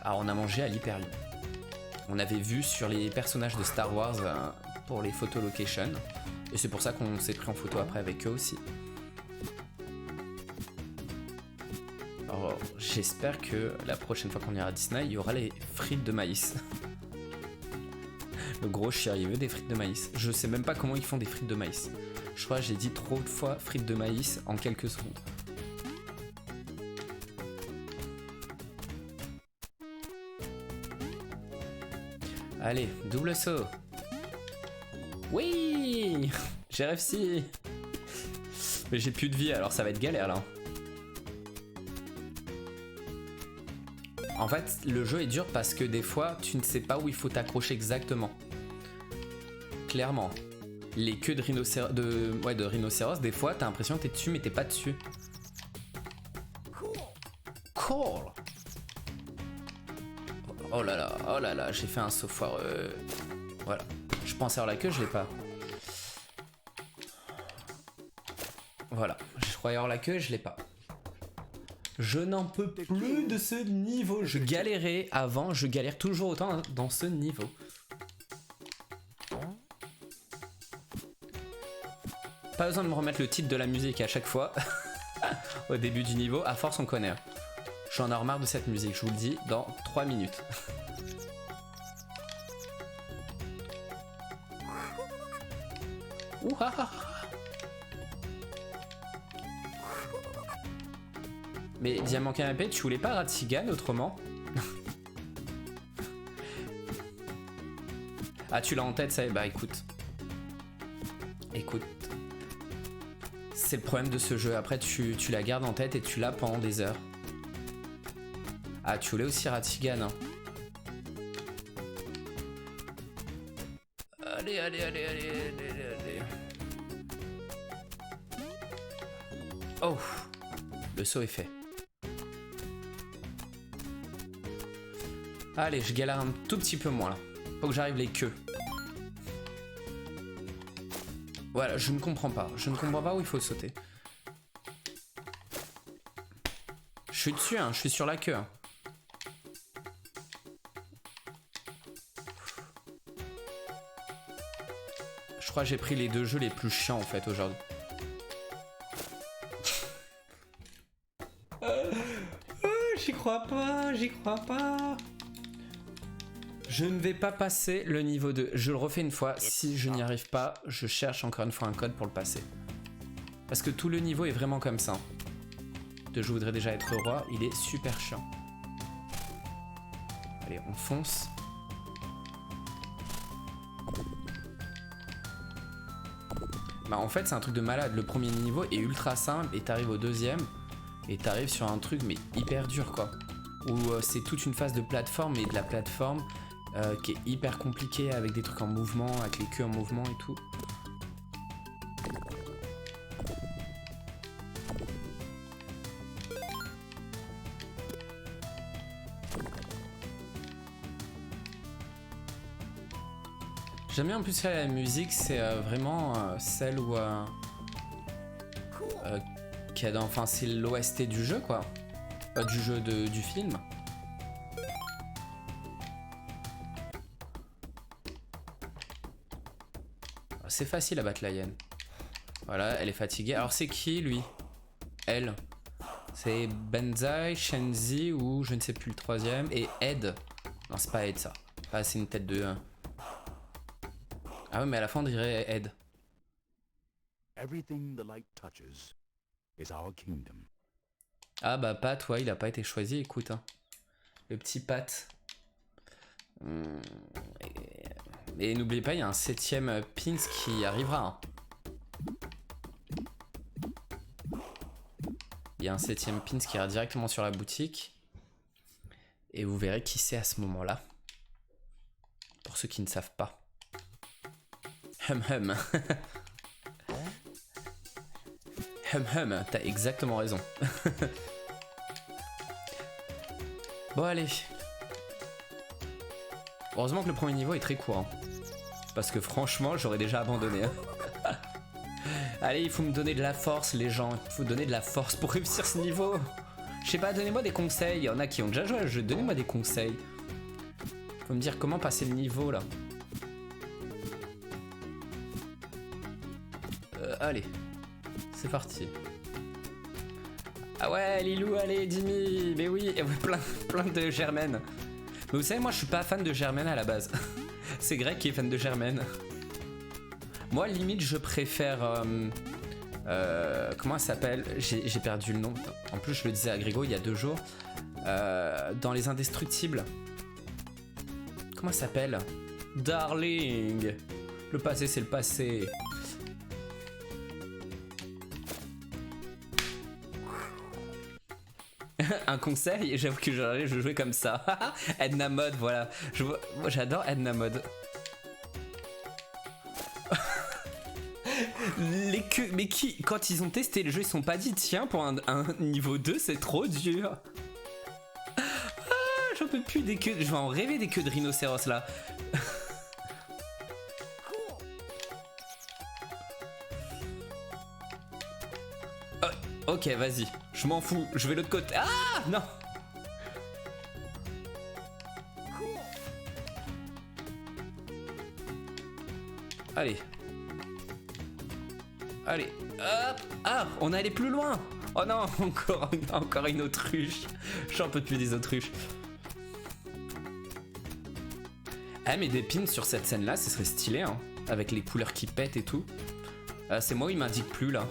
Alors on a mangé à l'Hyperlion. On avait vu sur les personnages de Star Wars pour les photo location. Et c'est pour ça qu'on s'est pris en photo après avec eux aussi. Alors, j'espère que la prochaine fois qu'on ira à Disney, il y aura les frites de maïs. Le gros chien, il veut des frites de maïs. Je sais même pas comment ils font des frites de maïs. Je crois que j'ai dit trop de fois frites de maïs en quelques secondes. Allez, double saut. Oui, j'ai réussi. Mais j'ai plus de vie, alors ça va être galère là. En fait, le jeu est dur parce que des fois, tu ne sais pas où il faut t'accrocher exactement. Clairement. Les queues de rhinocéros, des fois, t'as l'impression que t'es dessus, mais t'es pas dessus. Cool. Oh là là, j'ai fait un saut foireux. Voilà. Je pensais avoir la queue, je l'ai pas. Voilà, je croyais avoir la queue et je l'ai pas. Je n'en peux plus de ce niveau. Je galérais avant, je galère toujours autant dans ce niveau. Pas besoin de me remettre le titre de la musique à chaque fois. Au début du niveau, à force on connaît. J'en ai marre de cette musique, je vous le dis, dans 3 minutes. Ouah. Mais Diamant Canapé, tu voulais pas Ratigan autrement? Ah, tu l'as en tête, ça y est, bah écoute. Écoute. C'est le problème de ce jeu, après tu la gardes en tête et tu l'as pendant des heures. Ah, tu voulais aussi Ratigan, hein. Allez. Oh, le saut est fait. Allez, je galère un tout petit peu moins là. Faut que j'arrive les queues. Voilà, je ne comprends pas. Je ne comprends pas où il faut sauter. Je suis dessus, hein, je suis sur la queue. Hein. Je crois que j'ai pris les 2 jeux les plus chiants en fait aujourd'hui. J'y crois pas. Je ne vais pas passer le niveau 2. Je le refais une fois. Si je n'y arrive pas, je cherche encore une fois un code pour le passer. Parce que tout le niveau est vraiment comme ça. De je voudrais déjà être roi, il est super chiant. Allez, on fonce. Bah en fait c'est un truc de malade. Le premier niveau est ultra simple et t'arrives au deuxième et t'arrives sur un truc mais hyper dur quoi. Où c'est toute une phase de plateforme et de la plateforme qui est hyper compliquée avec des trucs en mouvement, avec les queues en mouvement et tout. J'aime bien en plus faire la musique, c'est vraiment celle où qui a dans, enfin c'est l'OST du jeu quoi, du jeu du film. C'est facile à battre la hyène. Voilà, elle est fatiguée. Alors c'est qui lui? Elle. C'est Benzai, Shenzi ou je ne sais plus le troisième. Et Ed. Non, c'est pas Ed ça. Ah, c'est une tête de... Ah ouais, mais à la fin on dirait Ed. Ah bah Pat, ouais, il a pas été choisi, écoute. Hein. Le petit Pat. Et n'oubliez pas, il y a un 7ème pins qui arrivera. Hein. Il y a un 7ème pins qui ira directement sur la boutique. Et vous verrez qui c'est à ce moment-là. Pour ceux qui ne savent pas. Hum. Hum, t'as exactement raison. Bon allez. Heureusement que le premier niveau est très court. Hein. Parce que franchement, j'aurais déjà abandonné. Hein. Allez, il faut me donner de la force, les gens. Il faut donner de la force pour réussir ce niveau. Je sais pas, donnez-moi des conseils. Il y en a qui ont déjà joué au jeu. Donnez-moi des conseils. Faut me dire comment passer le niveau là. Allez. C'est parti. Ah ouais, Lilou, allez, Dimi. Mais oui, plein de Germaine. Mais vous savez, moi je suis pas fan de Germaine à la base. C'est Greg qui est fan de Germaine. Moi, limite, je préfère. Comment elle s'appelle? J'ai perdu le nom. En plus, je le disais à Grégo il y a 2 jours. Dans Les Indestructibles. Comment elle s'appelle? Darling. Le passé, c'est le passé. Un conseil, j'avoue que je jouais comme ça. Edna Mode, voilà. Moi j'adore Edna Mode. Les queues, mais qui, quand ils ont testé le jeu, ils se sont pas dit tiens, pour un niveau 2, c'est trop dur. Ah, j'en peux plus des queues. Je vais en rêver des queues de rhinocéros là. Ok, vas-y. Je m'en fous. Je vais de l'autre côté. Ah non. Allez. Allez. Hop. Ah, on est allé plus loin. Oh non, encore une autruche. J'en peux plus des autruches. Ah mais des pins sur cette scène là, ce serait stylé hein. Avec les couleurs qui pètent et tout. C'est moi, il m'indique plus là.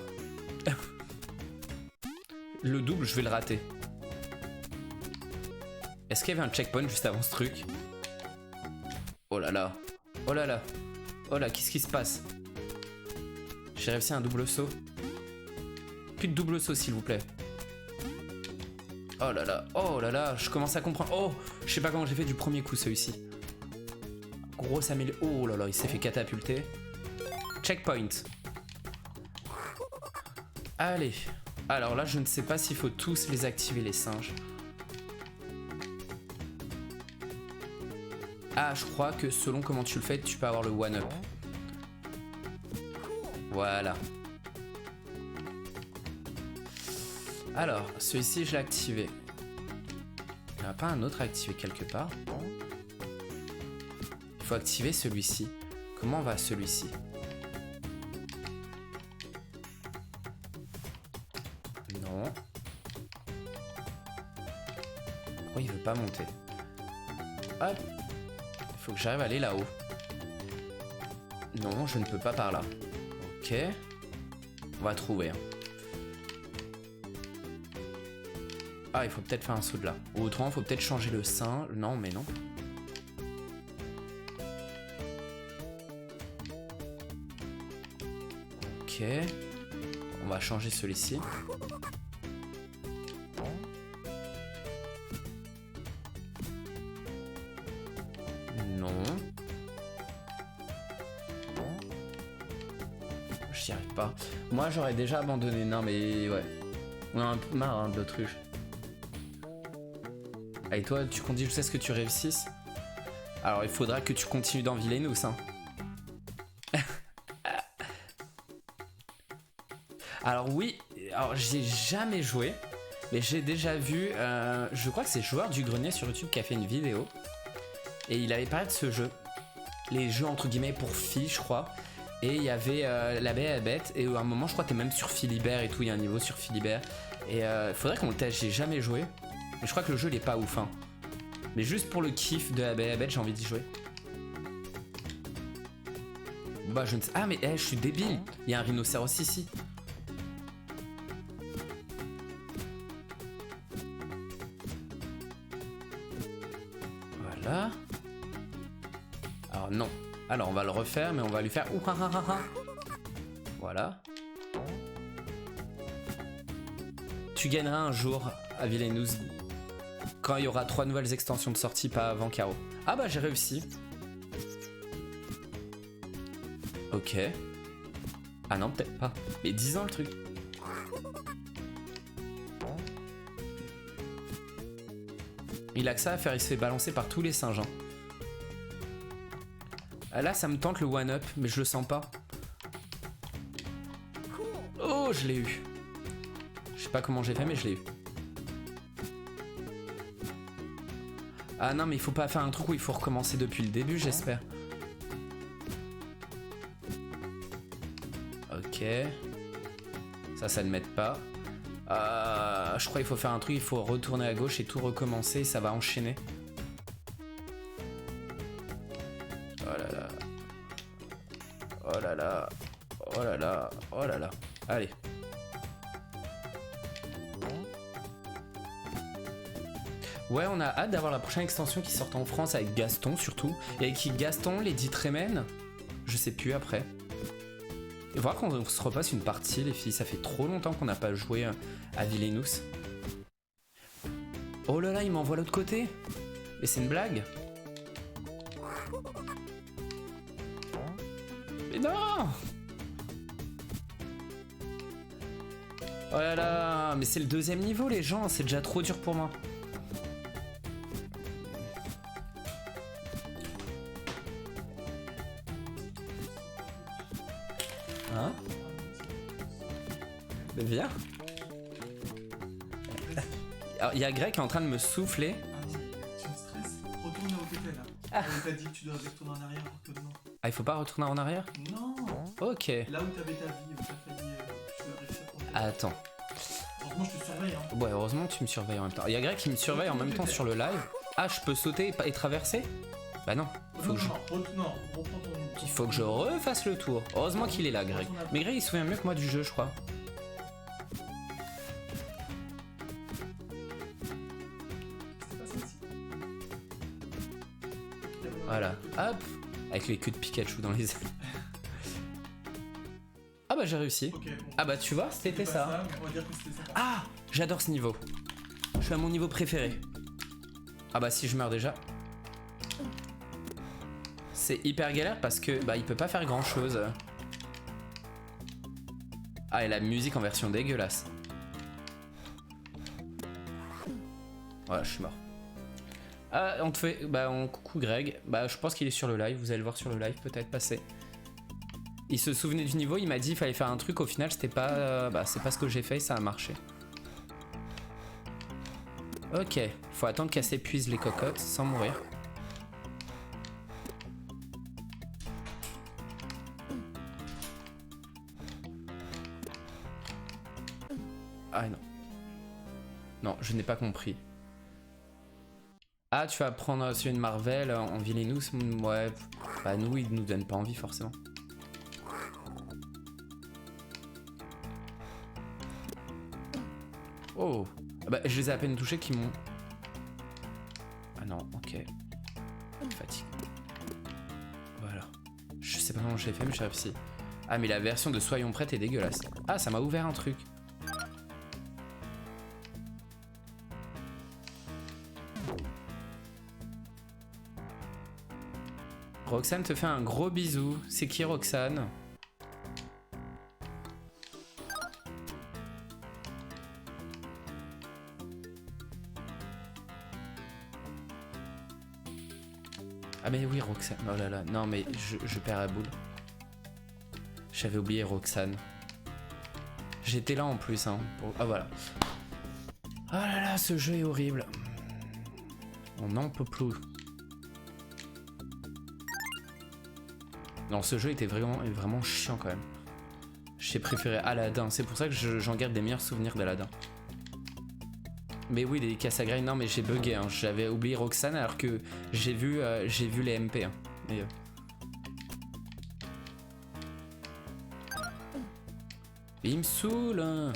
Le double, je vais le rater. Est-ce qu'il y avait un checkpoint juste avant ce truc? Oh là là. Oh là là. Oh là, qu'est-ce qui se passe? J'ai réussi un double saut. Plus de double saut s'il vous plaît. Oh là là, je commence à comprendre. Oh, je sais pas comment j'ai fait du premier coup celui-ci. Grosse amélioration. Oh là là, il s'est fait catapulter. Checkpoint. Allez. Alors là, je ne sais pas s'il faut tous les activer les singes. Ah, je crois que selon comment tu le fais, tu peux avoir le one-up. Voilà. Alors, celui-ci, je l'ai activé. Il n'y en a pas un autre à activer quelque part. Il faut activer celui-ci. Comment va celui-ci? Non. Pourquoi il veut pas monter? Hop. Il faut que j'arrive à aller là-haut. Non, je ne peux pas par là. Ok. On va trouver. Ah, il faut peut-être faire un saut de là. Ou autrement, il faut peut-être changer le sein. Non, mais non. Ok. On va changer celui-ci. Non. J'y arrive pas. Moi, j'aurais déjà abandonné. Non, mais ouais. On a un peu marre hein, de l'autruche. Allez, toi, tu continues jusqu'à ce que tu réussisses. Alors, il faudra que tu continues dans Villainous, hein. Alors oui, alors j'ai jamais joué, mais j'ai déjà vu, je crois que c'est Joueur du Grenier sur YouTube qui a fait une vidéo, et il avait parlé de ce jeu, les jeux entre guillemets pour filles je crois, et il y avait la Belle et la Bête, et à un moment je crois que t'es même sur Philibert et tout, il y a un niveau sur Philibert, et faudrait qu'on le teste, j'ai jamais joué, mais je crois que le jeu il est pas ouf hein. Mais juste pour le kiff de la Belle et la Bête j'ai envie d'y jouer. Bah je ne sais, ah mais je suis débile, il y a un rhinocéros ici. Voilà. Alors non. Alors on va le refaire, mais on va lui faire voilà. Tu gagneras un jour à Villainous quand il y aura 3 nouvelles extensions de sortie, pas avant Caro. Ah bah j'ai réussi. Ok. Ah non, peut-être pas. Mais 10 ans le truc. Il a que ça à faire, il se fait balancer par tous les singes. Hein. Ah là, ça me tente le one-up, mais je le sens pas. Oh, je l'ai eu. Je sais pas comment j'ai fait, mais je l'ai eu. Ah non, mais il faut pas faire un truc où il faut recommencer depuis le début, j'espère. Ok. Ça ne m'aide pas. Je crois qu'il faut faire un truc, il faut retourner à gauche et tout recommencer, ça va enchaîner. Oh là là. Oh là là. Oh là là. Oh là là. Allez. Ouais, on a hâte d'avoir la prochaine extension qui sort en France avec Gaston surtout. Et avec Gaston, Lady Tremaine, je sais plus après. Il faudra qu'on se repasse une partie, les filles. Ça fait trop longtemps qu'on n'a pas joué à Villainous. Oh là là, il m'envoie l'autre côté. Mais c'est une blague. Mais non! Oh là là, mais c'est le 2e niveau, les gens. C'est déjà trop dur pour moi. Hein? Mais viens. Alors, il y a Greg qui est en train de me souffler. Ah non, tu me stresses. Retourne là où t'étais là. Ah. Elle t'a dit que tu devais retourner en arrière alors que non. Ah, il faut pas retourner en arrière? Non. Ok. Là où t'avais ta vie, où t'as failli. Tu vas réussir à tomber. Attends. Heureusement, je te surveille. Hein. Ouais, heureusement tu me surveilles en même temps. Il y a Greg qui me surveille en même temps sur le live. Ah, je peux sauter et traverser? Bah non. Faut que je... Non, reprends ton. Il faut que je refasse le tour. Heureusement qu'il est là, Greg. Mais Greg, il se souvient mieux que moi du jeu, je crois. C'est pas celle-ci. Voilà. Hop. Avec les queues de Pikachu dans les ailes. Ah bah j'ai réussi. Ok, bon. Ah bah tu vois, c'était pas ça. Mais on va dire que c'était ça. Ah, j'adore ce niveau. Je suis à mon niveau préféré. Ah bah si je meurs déjà. C'est hyper galère parce que bah il peut pas faire grand chose. Ah et la musique en version dégueulasse. Voilà, je suis mort. Ah, on te fait... Bah coucou Greg. Bah je pense qu'il est sur le live, vous allez le voir sur le live peut-être passer. Il se souvenait du niveau, il m'a dit qu'il fallait faire un truc, au final c'était pas... bah c'est pas ce que j'ai fait, ça a marché. Ok, faut attendre qu'elle s'épuise les cocottes sans mourir. Ah non. Non, je n'ai pas compris. Ah, tu vas prendre celui de Marvel en Villainous? Ouais, bah nous, il nous donne pas envie forcément. Oh, ah bah, je les ai à peine touchés qui m'ont... Ah non, ok. Fatigue. Voilà. Je sais pas comment j'ai fait, mais j'ai réussi. Ah, mais la version de Soyons Prêtes est dégueulasse. Ah, ça m'a ouvert un truc. Roxane te fait un gros bisou. C'est qui Roxane? Ah mais oui Roxane, oh là là, non mais je perds la boule. J'avais oublié Roxane. J'étais là en plus hein. Ah voilà. Ah là là, ce jeu est horrible. On n'en peut plus. Non, ce jeu était vraiment chiant quand même. J'ai préféré Aladdin, c'est pour ça que j'en garde des meilleurs souvenirs d'Aladdin. Mais oui, les Cassagrain, non mais j'ai bugué, hein. J'avais oublié Roxane alors que j'ai vu les MP. Hein. Mais, il me saoule hein.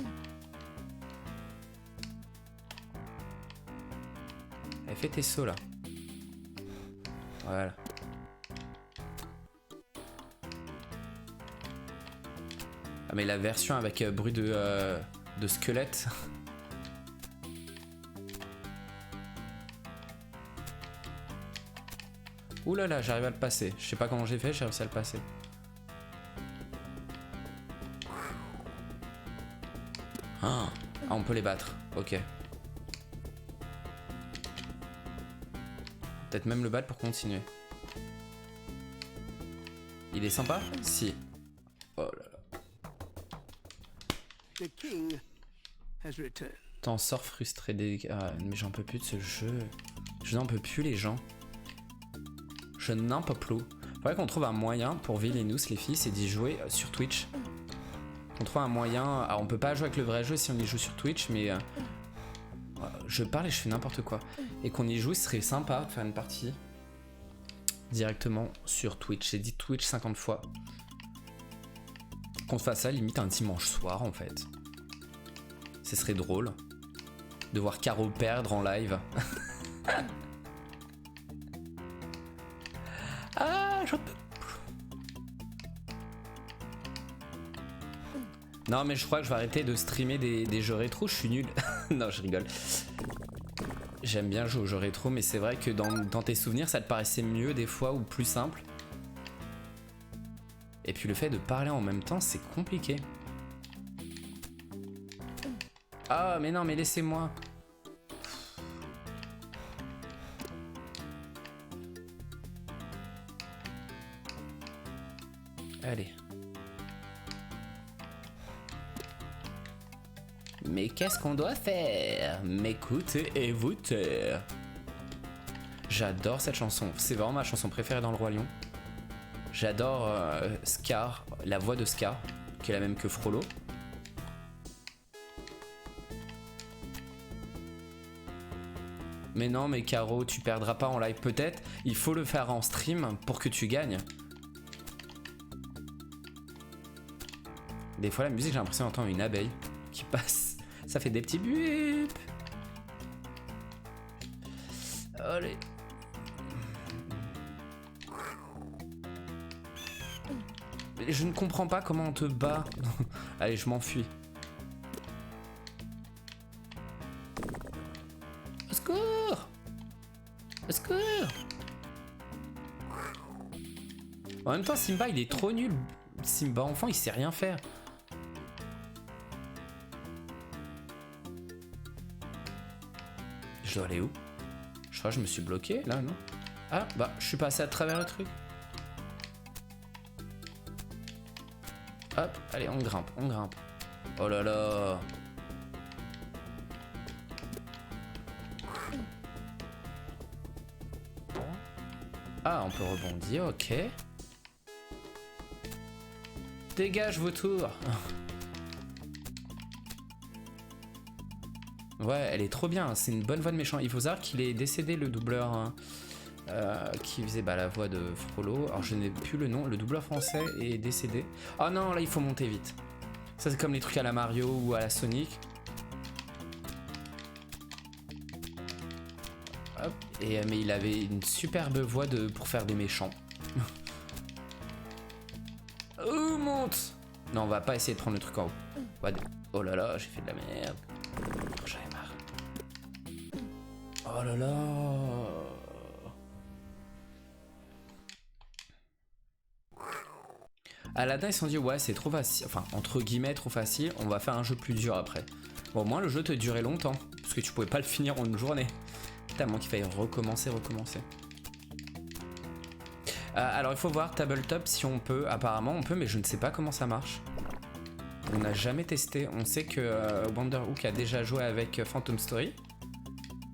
Elle fait tes sauts là. Voilà. Ah mais la version avec bruit de squelette. Ouh là là, j'arrive à le passer. Je sais pas comment j'ai fait, j'ai réussi à le passer. Ah, on peut les battre. Ok. Peut-être même le battre pour continuer. Il est sympa? Si. Oh là là. The king has returned. T'en sors frustré des... Ah, mais j'en peux plus de ce jeu. Je n'en peux plus les gens. Je n'en peux plus. Faudrait qu'on trouve un moyen pour Villainous les filles, c'est d'y jouer sur Twitch. On trouve un moyen... Alors on peut pas jouer avec le vrai jeu si on y joue sur Twitch, mais... je parle et je fais n'importe quoi. Et qu'on y joue, ce serait sympa de faire une partie directement sur Twitch. J'ai dit Twitch 50 fois. Qu'on fasse ça limite un dimanche soir en fait. Ce serait drôle de voir Caro perdre en live. Ah, j'en peux plus. Non mais je crois que je vais arrêter de streamer des jeux rétro, je suis nul. Non, je rigole. J'aime bien jouer aux jeux rétro, mais c'est vrai que dans tes souvenirs, ça te paraissait mieux des fois ou plus simple. Et puis le fait de parler en même temps, c'est compliqué. Ah, mais non, mais laissez-moi. Allez. Mais qu'est-ce qu'on doit faire? M'écouter et vous taire. J'adore cette chanson. C'est vraiment ma chanson préférée dans Le Roi Lion. J'adore Scar, la voix de Scar, qui est la même que Frollo. Mais non, mais Caro, tu perdras pas en live. Peut-être, il faut le faire en stream pour que tu gagnes. Des fois, la musique, j'ai l'impression d'entendre une abeille qui passe. Ça fait des petits bups. Allez. Je ne comprends pas comment on te bat. Allez, je m'enfuis. Au secours! Au secours! En même temps, Simba, il est trop nul. Simba enfant, il sait rien faire. Je dois aller où? Je crois que je me suis bloqué là, non? Ah, bah, je suis passé à travers le truc. Hop, allez, on grimpe, on grimpe. Oh là là. Ah, on peut rebondir, ok. Dégage vos tours. Ouais, elle est trop bien, c'est une bonne voix de méchant. Il faut savoir qu'il est décédé, le doubleur hein, qui faisait la voix de Frollo. Alors je n'ai plus le nom, le doubleur français est décédé. Oh non, là il faut monter vite. Ça c'est comme les trucs à la Mario ou à la Sonic. Hop. Et, mais il avait une superbe voix pour faire des méchants. Oh, monte! Non, on va pas essayer de prendre le truc en haut. Oh là là, j'ai fait de la merde. J'en ai marre. Oh là là. Aladdin, ils se sont dit, ouais, c'est trop facile. Enfin, entre guillemets, trop facile. On va faire un jeu plus dur après. Bon, au moins, le jeu te durait longtemps. Parce que tu pouvais pas le finir en une journée. Tellement qu'il fallait recommencer. Alors, il faut voir Tabletop si on peut. Apparemment, on peut, mais je ne sais pas comment ça marche. On n'a jamais testé. On sait que Wonderhook a déjà joué avec Phantom Story.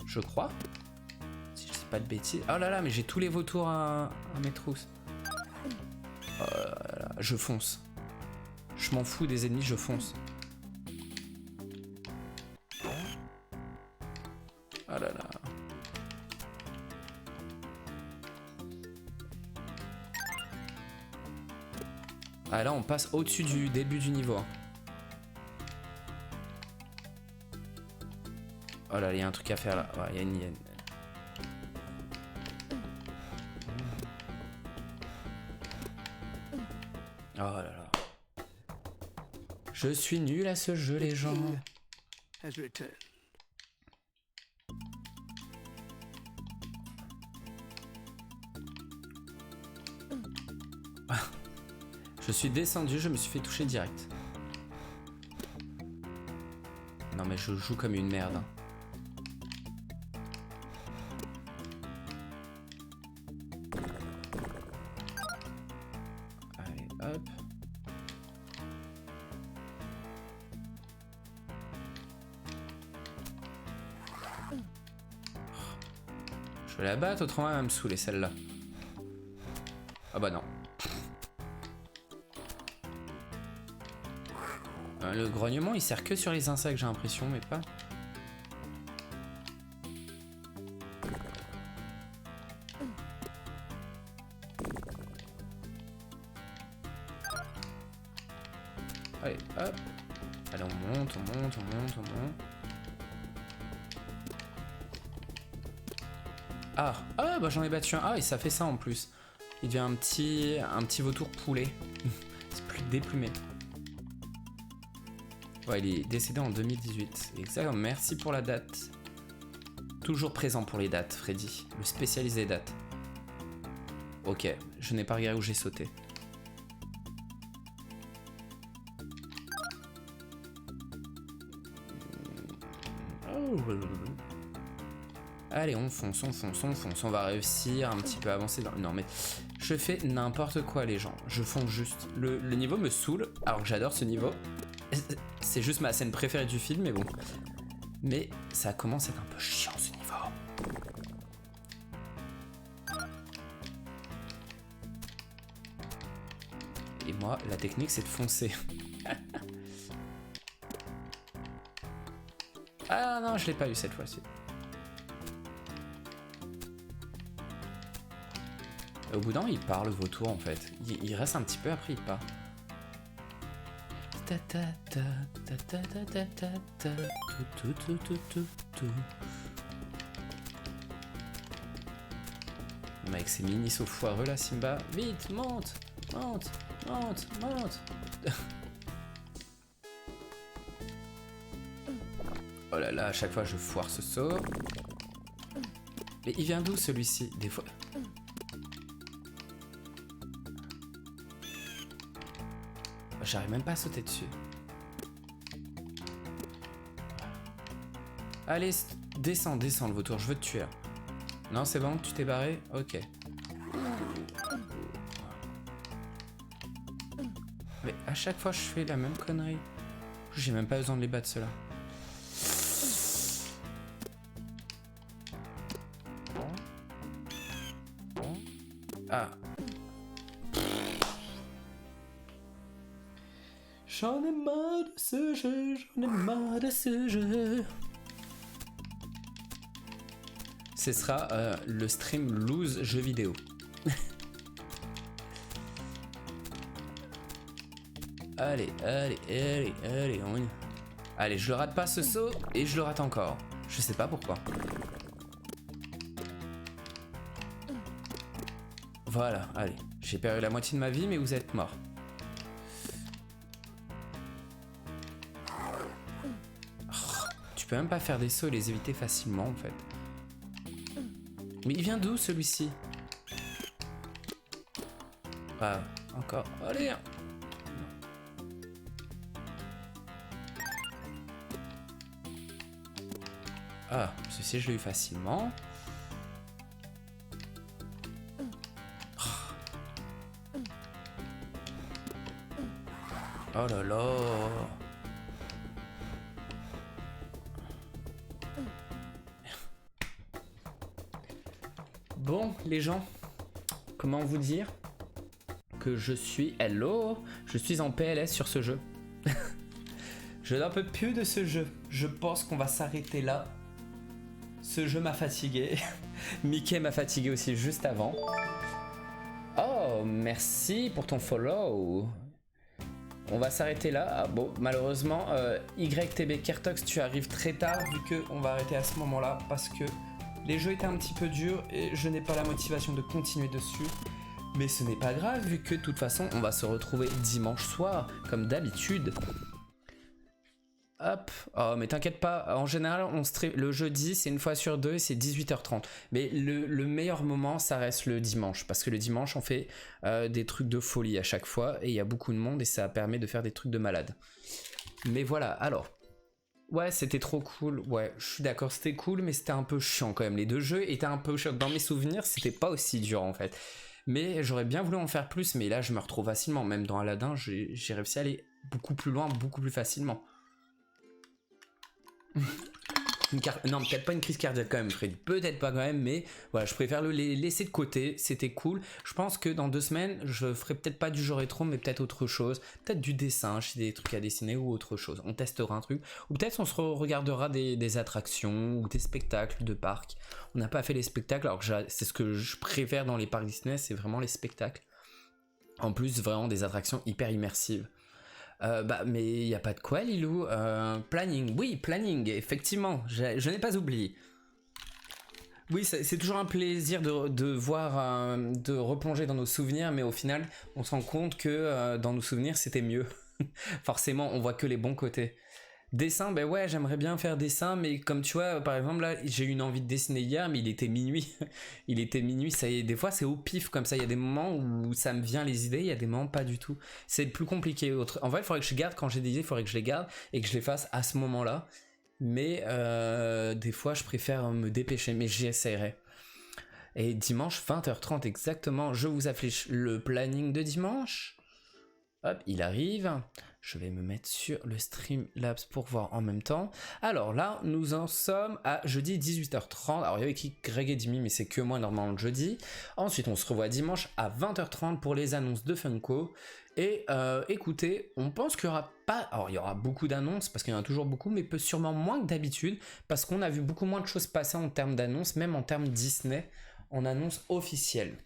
Je crois. Si je sais pas de bêtises. Oh là là, mais j'ai tous les vautours à mes trousses. Oh là là, je fonce. Je m'en fous des ennemis, je fonce. Oh là là. Ah là on passe au-dessus du début du niveau. Oh là il y a un truc à faire là. Ouais, il y a une hyène. Oh là là. Je suis nul à ce jeu les gens. Has returned. Je suis descendu, je me suis fait toucher direct. Non mais je joue comme une merde. Allez, hop. Je vais la battre, autrement elle va me saouler celle-là. Ah bah non. Le grognement il sert que sur les insectes, j'ai l'impression, mais pas. Allez, hop. Allez, on monte. Ah, bah j'en ai battu un. Ah, et ça fait ça en plus. Il devient un petit vautour poulet. C'est plus déplumé. Ouais, il est décédé en 2018. Exactement, merci pour la date. Toujours présent pour les dates, Freddy. Le spécialiste des dates. Ok, je n'ai pas regardé où j'ai sauté. Allez, on fonce. On va réussir un petit peu à avancer dans... Non mais, je fais n'importe quoi les gens. Je fonce juste. Le niveau me saoule, alors que j'adore ce niveau. C'est juste ma scène préférée du film, mais bon. Mais ça commence à être un peu chiant ce niveau. Et moi, la technique, c'est de foncer. Ah non, je l'ai pas eu cette fois-ci. Au bout d'un moment, il part le vautour en fait. Il reste un petit peu, après il part. Avec ses mini sauts foireux là, Simba. Vite, monte, monte, monte, monte. Oh là là, à chaque fois je foire ce saut. Mais il vient d'où celui-ci? Des fois. J'arrive même pas à sauter dessus. Allez, descends, descends le vautour, je veux te tuer. Non, c'est bon, tu t'es barré? Ok. Mais à chaque fois je fais la même connerie. J'ai même pas besoin de les battre ceux-là. Ah. J'en ai marre de ce jeu, j'en ai marre de ce jeu. Ce sera le stream Lose jeux vidéo. Allez, allez, allez, allez, on y... Allez, je le rate pas ce saut et je le rate encore. Je sais pas pourquoi. Voilà, allez. J'ai perdu la moitié de ma vie, mais vous êtes morts. Tu peux même pas faire des sauts et les éviter facilement en fait. Mais il vient d'où celui-ci? Ah, encore. Allez! Ah, ceci je l'ai eu facilement. Oh là là! Bon, les gens, comment vous dire que je suis... Hello, je suis en PLS sur ce jeu. Je n'en peux plus de ce jeu. Je pense qu'on va s'arrêter là. Ce jeu m'a fatigué. Mickey m'a fatigué aussi juste avant. Oh, merci pour ton follow. On va s'arrêter là. Ah, bon, malheureusement, YTB Kertox, tu arrives très tard vu qu'on va arrêter à ce moment-là parce que les jeux étaient un petit peu durs et je n'ai pas la motivation de continuer dessus. Mais ce n'est pas grave vu que de toute façon, on va se retrouver dimanche soir comme d'habitude. Hop, oh mais t'inquiète pas, en général on stream le jeudi, c'est une fois sur deux et c'est 18h30. Mais le meilleur moment ça reste le dimanche, parce que le dimanche on fait des trucs de folie à chaque fois et il y a beaucoup de monde et ça permet de faire des trucs de malade. Mais voilà, alors, ouais c'était trop cool, ouais je suis d'accord c'était cool mais c'était un peu chiant quand même, les deux jeux étaient un peu chiants, dans mes souvenirs c'était pas aussi dur en fait. Mais j'aurais bien voulu en faire plus, mais là je me retrouve facilement, même dans Aladdin j'ai réussi à aller beaucoup plus loin, beaucoup plus facilement. Non, peut-être pas une crise cardiaque quand même, Freddy. Peut-être pas quand même, mais voilà, je préfère le laisser de côté. C'était cool. Je pense que dans 2 semaines, je ferai peut-être pas du jeu rétro, mais peut-être autre chose. Peut-être du dessin, j'ai des trucs à dessiner ou autre chose. On testera un truc. Ou peut-être on se regardera des attractions ou des spectacles de parc. On n'a pas fait les spectacles, alors que c'est ce que je préfère dans les parcs Disney, c'est vraiment les spectacles. En plus, vraiment des attractions hyper immersives. Mais il n'y a pas de quoi, Lilou. Planning, oui, planning, effectivement, je n'ai pas oublié. Oui, c'est toujours un plaisir de voir, de replonger dans nos souvenirs, mais au final, on se rend compte que dans nos souvenirs, c'était mieux. Forcément, on voit que les bons côtés. Dessin, ben ouais, j'aimerais bien faire dessin, mais comme tu vois, par exemple, là, j'ai eu une envie de dessiner hier, mais il était minuit. Il était minuit, ça y est, des fois c'est au pif comme ça, il y a des moments où ça me vient les idées, il y a des moments pas du tout. C'est plus compliqué. En fait, il faudrait que je garde, quand j'ai des idées, il faudrait que je les garde et que je les fasse à ce moment-là. Mais des fois, je préfère me dépêcher, mais j'y essaierai. Et dimanche, 20h30 exactement, je vous affiche le planning de dimanche. Hop, il arrive. Je vais me mettre sur le Streamlabs pour voir en même temps. Alors là, nous en sommes à jeudi 18h30. Alors il y avait écrit Greg et Dimi, mais c'est que moi normalement le jeudi. Ensuite, on se revoit dimanche à 20h30 pour les annonces de Funko. Et écoutez, on pense qu'il y aura pas... Alors il y aura beaucoup d'annonces, parce qu'il y en a toujours beaucoup, mais sûrement moins que d'habitude, parce qu'on a vu beaucoup moins de choses passer en termes d'annonces, même en termes Disney, en annonces officielles.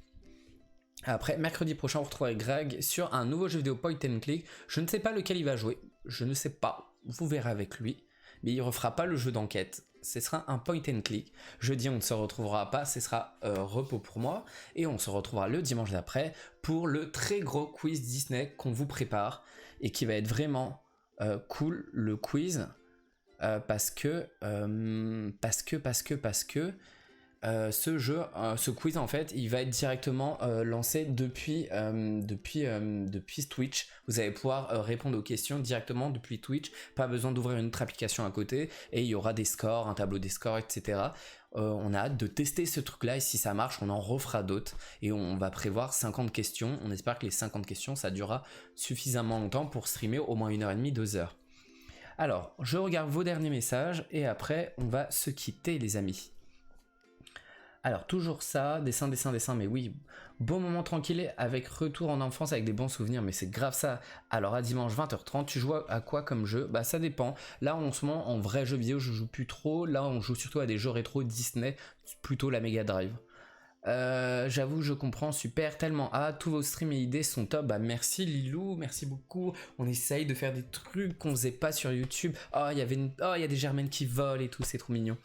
Après, mercredi prochain, on retrouverait Greg sur un nouveau jeu vidéo point and click. Je ne sais pas lequel il va jouer. Je ne sais pas. Vous verrez avec lui. Mais il ne refera pas le jeu d'enquête. Ce sera un point and click. Jeudi, on ne se retrouvera pas. Ce sera repos pour moi. Et on se retrouvera le dimanche d'après pour le très gros quiz Disney qu'on vous prépare. Et qui va être vraiment cool, le quiz. Parce que ce jeu, ce quiz en fait, il va être directement lancé depuis Twitch. Vous allez pouvoir répondre aux questions directement depuis Twitch. Pas besoin d'ouvrir une autre application à côté. Et il y aura des scores, un tableau des scores, etc. On a hâte de tester ce truc-là et si ça marche, on en refera d'autres. Et on va prévoir 50 questions. On espère que les 50 questions, ça durera suffisamment longtemps pour streamer au moins 1h30, 2h. Alors, je regarde vos derniers messages et après, on va se quitter, les amis. Alors, toujours ça, dessin, mais oui, bon moment tranquille avec retour en enfance avec des bons souvenirs, mais c'est grave ça. Alors, à dimanche 20h30, tu joues à quoi comme jeu? Bah, ça dépend. Là, en ce moment, en vrai jeu vidéo, je joue plus trop. Là, on joue surtout à des jeux rétro Disney, plutôt la Mega Drive. J'avoue, je comprends, super, tellement tous vos streams et idées sont top. Bah merci Lilou, merci beaucoup. On essaye de faire des trucs qu'on faisait pas sur YouTube. Il y a des germaines qui volent et tout, c'est trop mignon.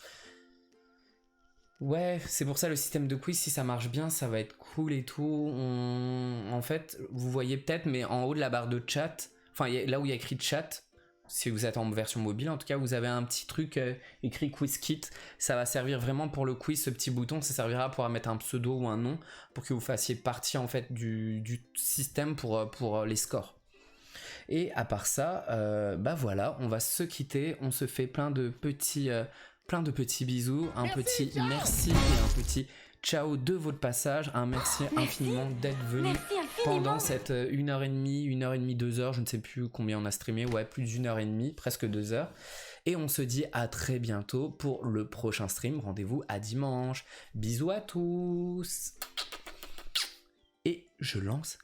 Ouais, c'est pour ça le système de quiz, si ça marche bien, ça va être cool et tout. En fait, vous voyez peut-être, mais en haut de la barre de chat, enfin là où il y a écrit chat, si vous êtes en version mobile, en tout cas, vous avez un petit truc écrit quiz kit. Ça va servir vraiment pour le quiz, ce petit bouton, ça servira pour mettre un pseudo ou un nom pour que vous fassiez partie en fait du système pour les scores. Et à part ça, bah voilà, on va se quitter, on se fait plein de petits bisous, un petit merci et un petit ciao de votre passage, un merci infiniment d'être venu pendant cette 1h30, 2h, je ne sais plus combien on a streamé, ouais, plus d'1h30, presque 2h. Et on se dit à très bientôt pour le prochain stream, rendez-vous à dimanche. Bisous à tous. Et je lance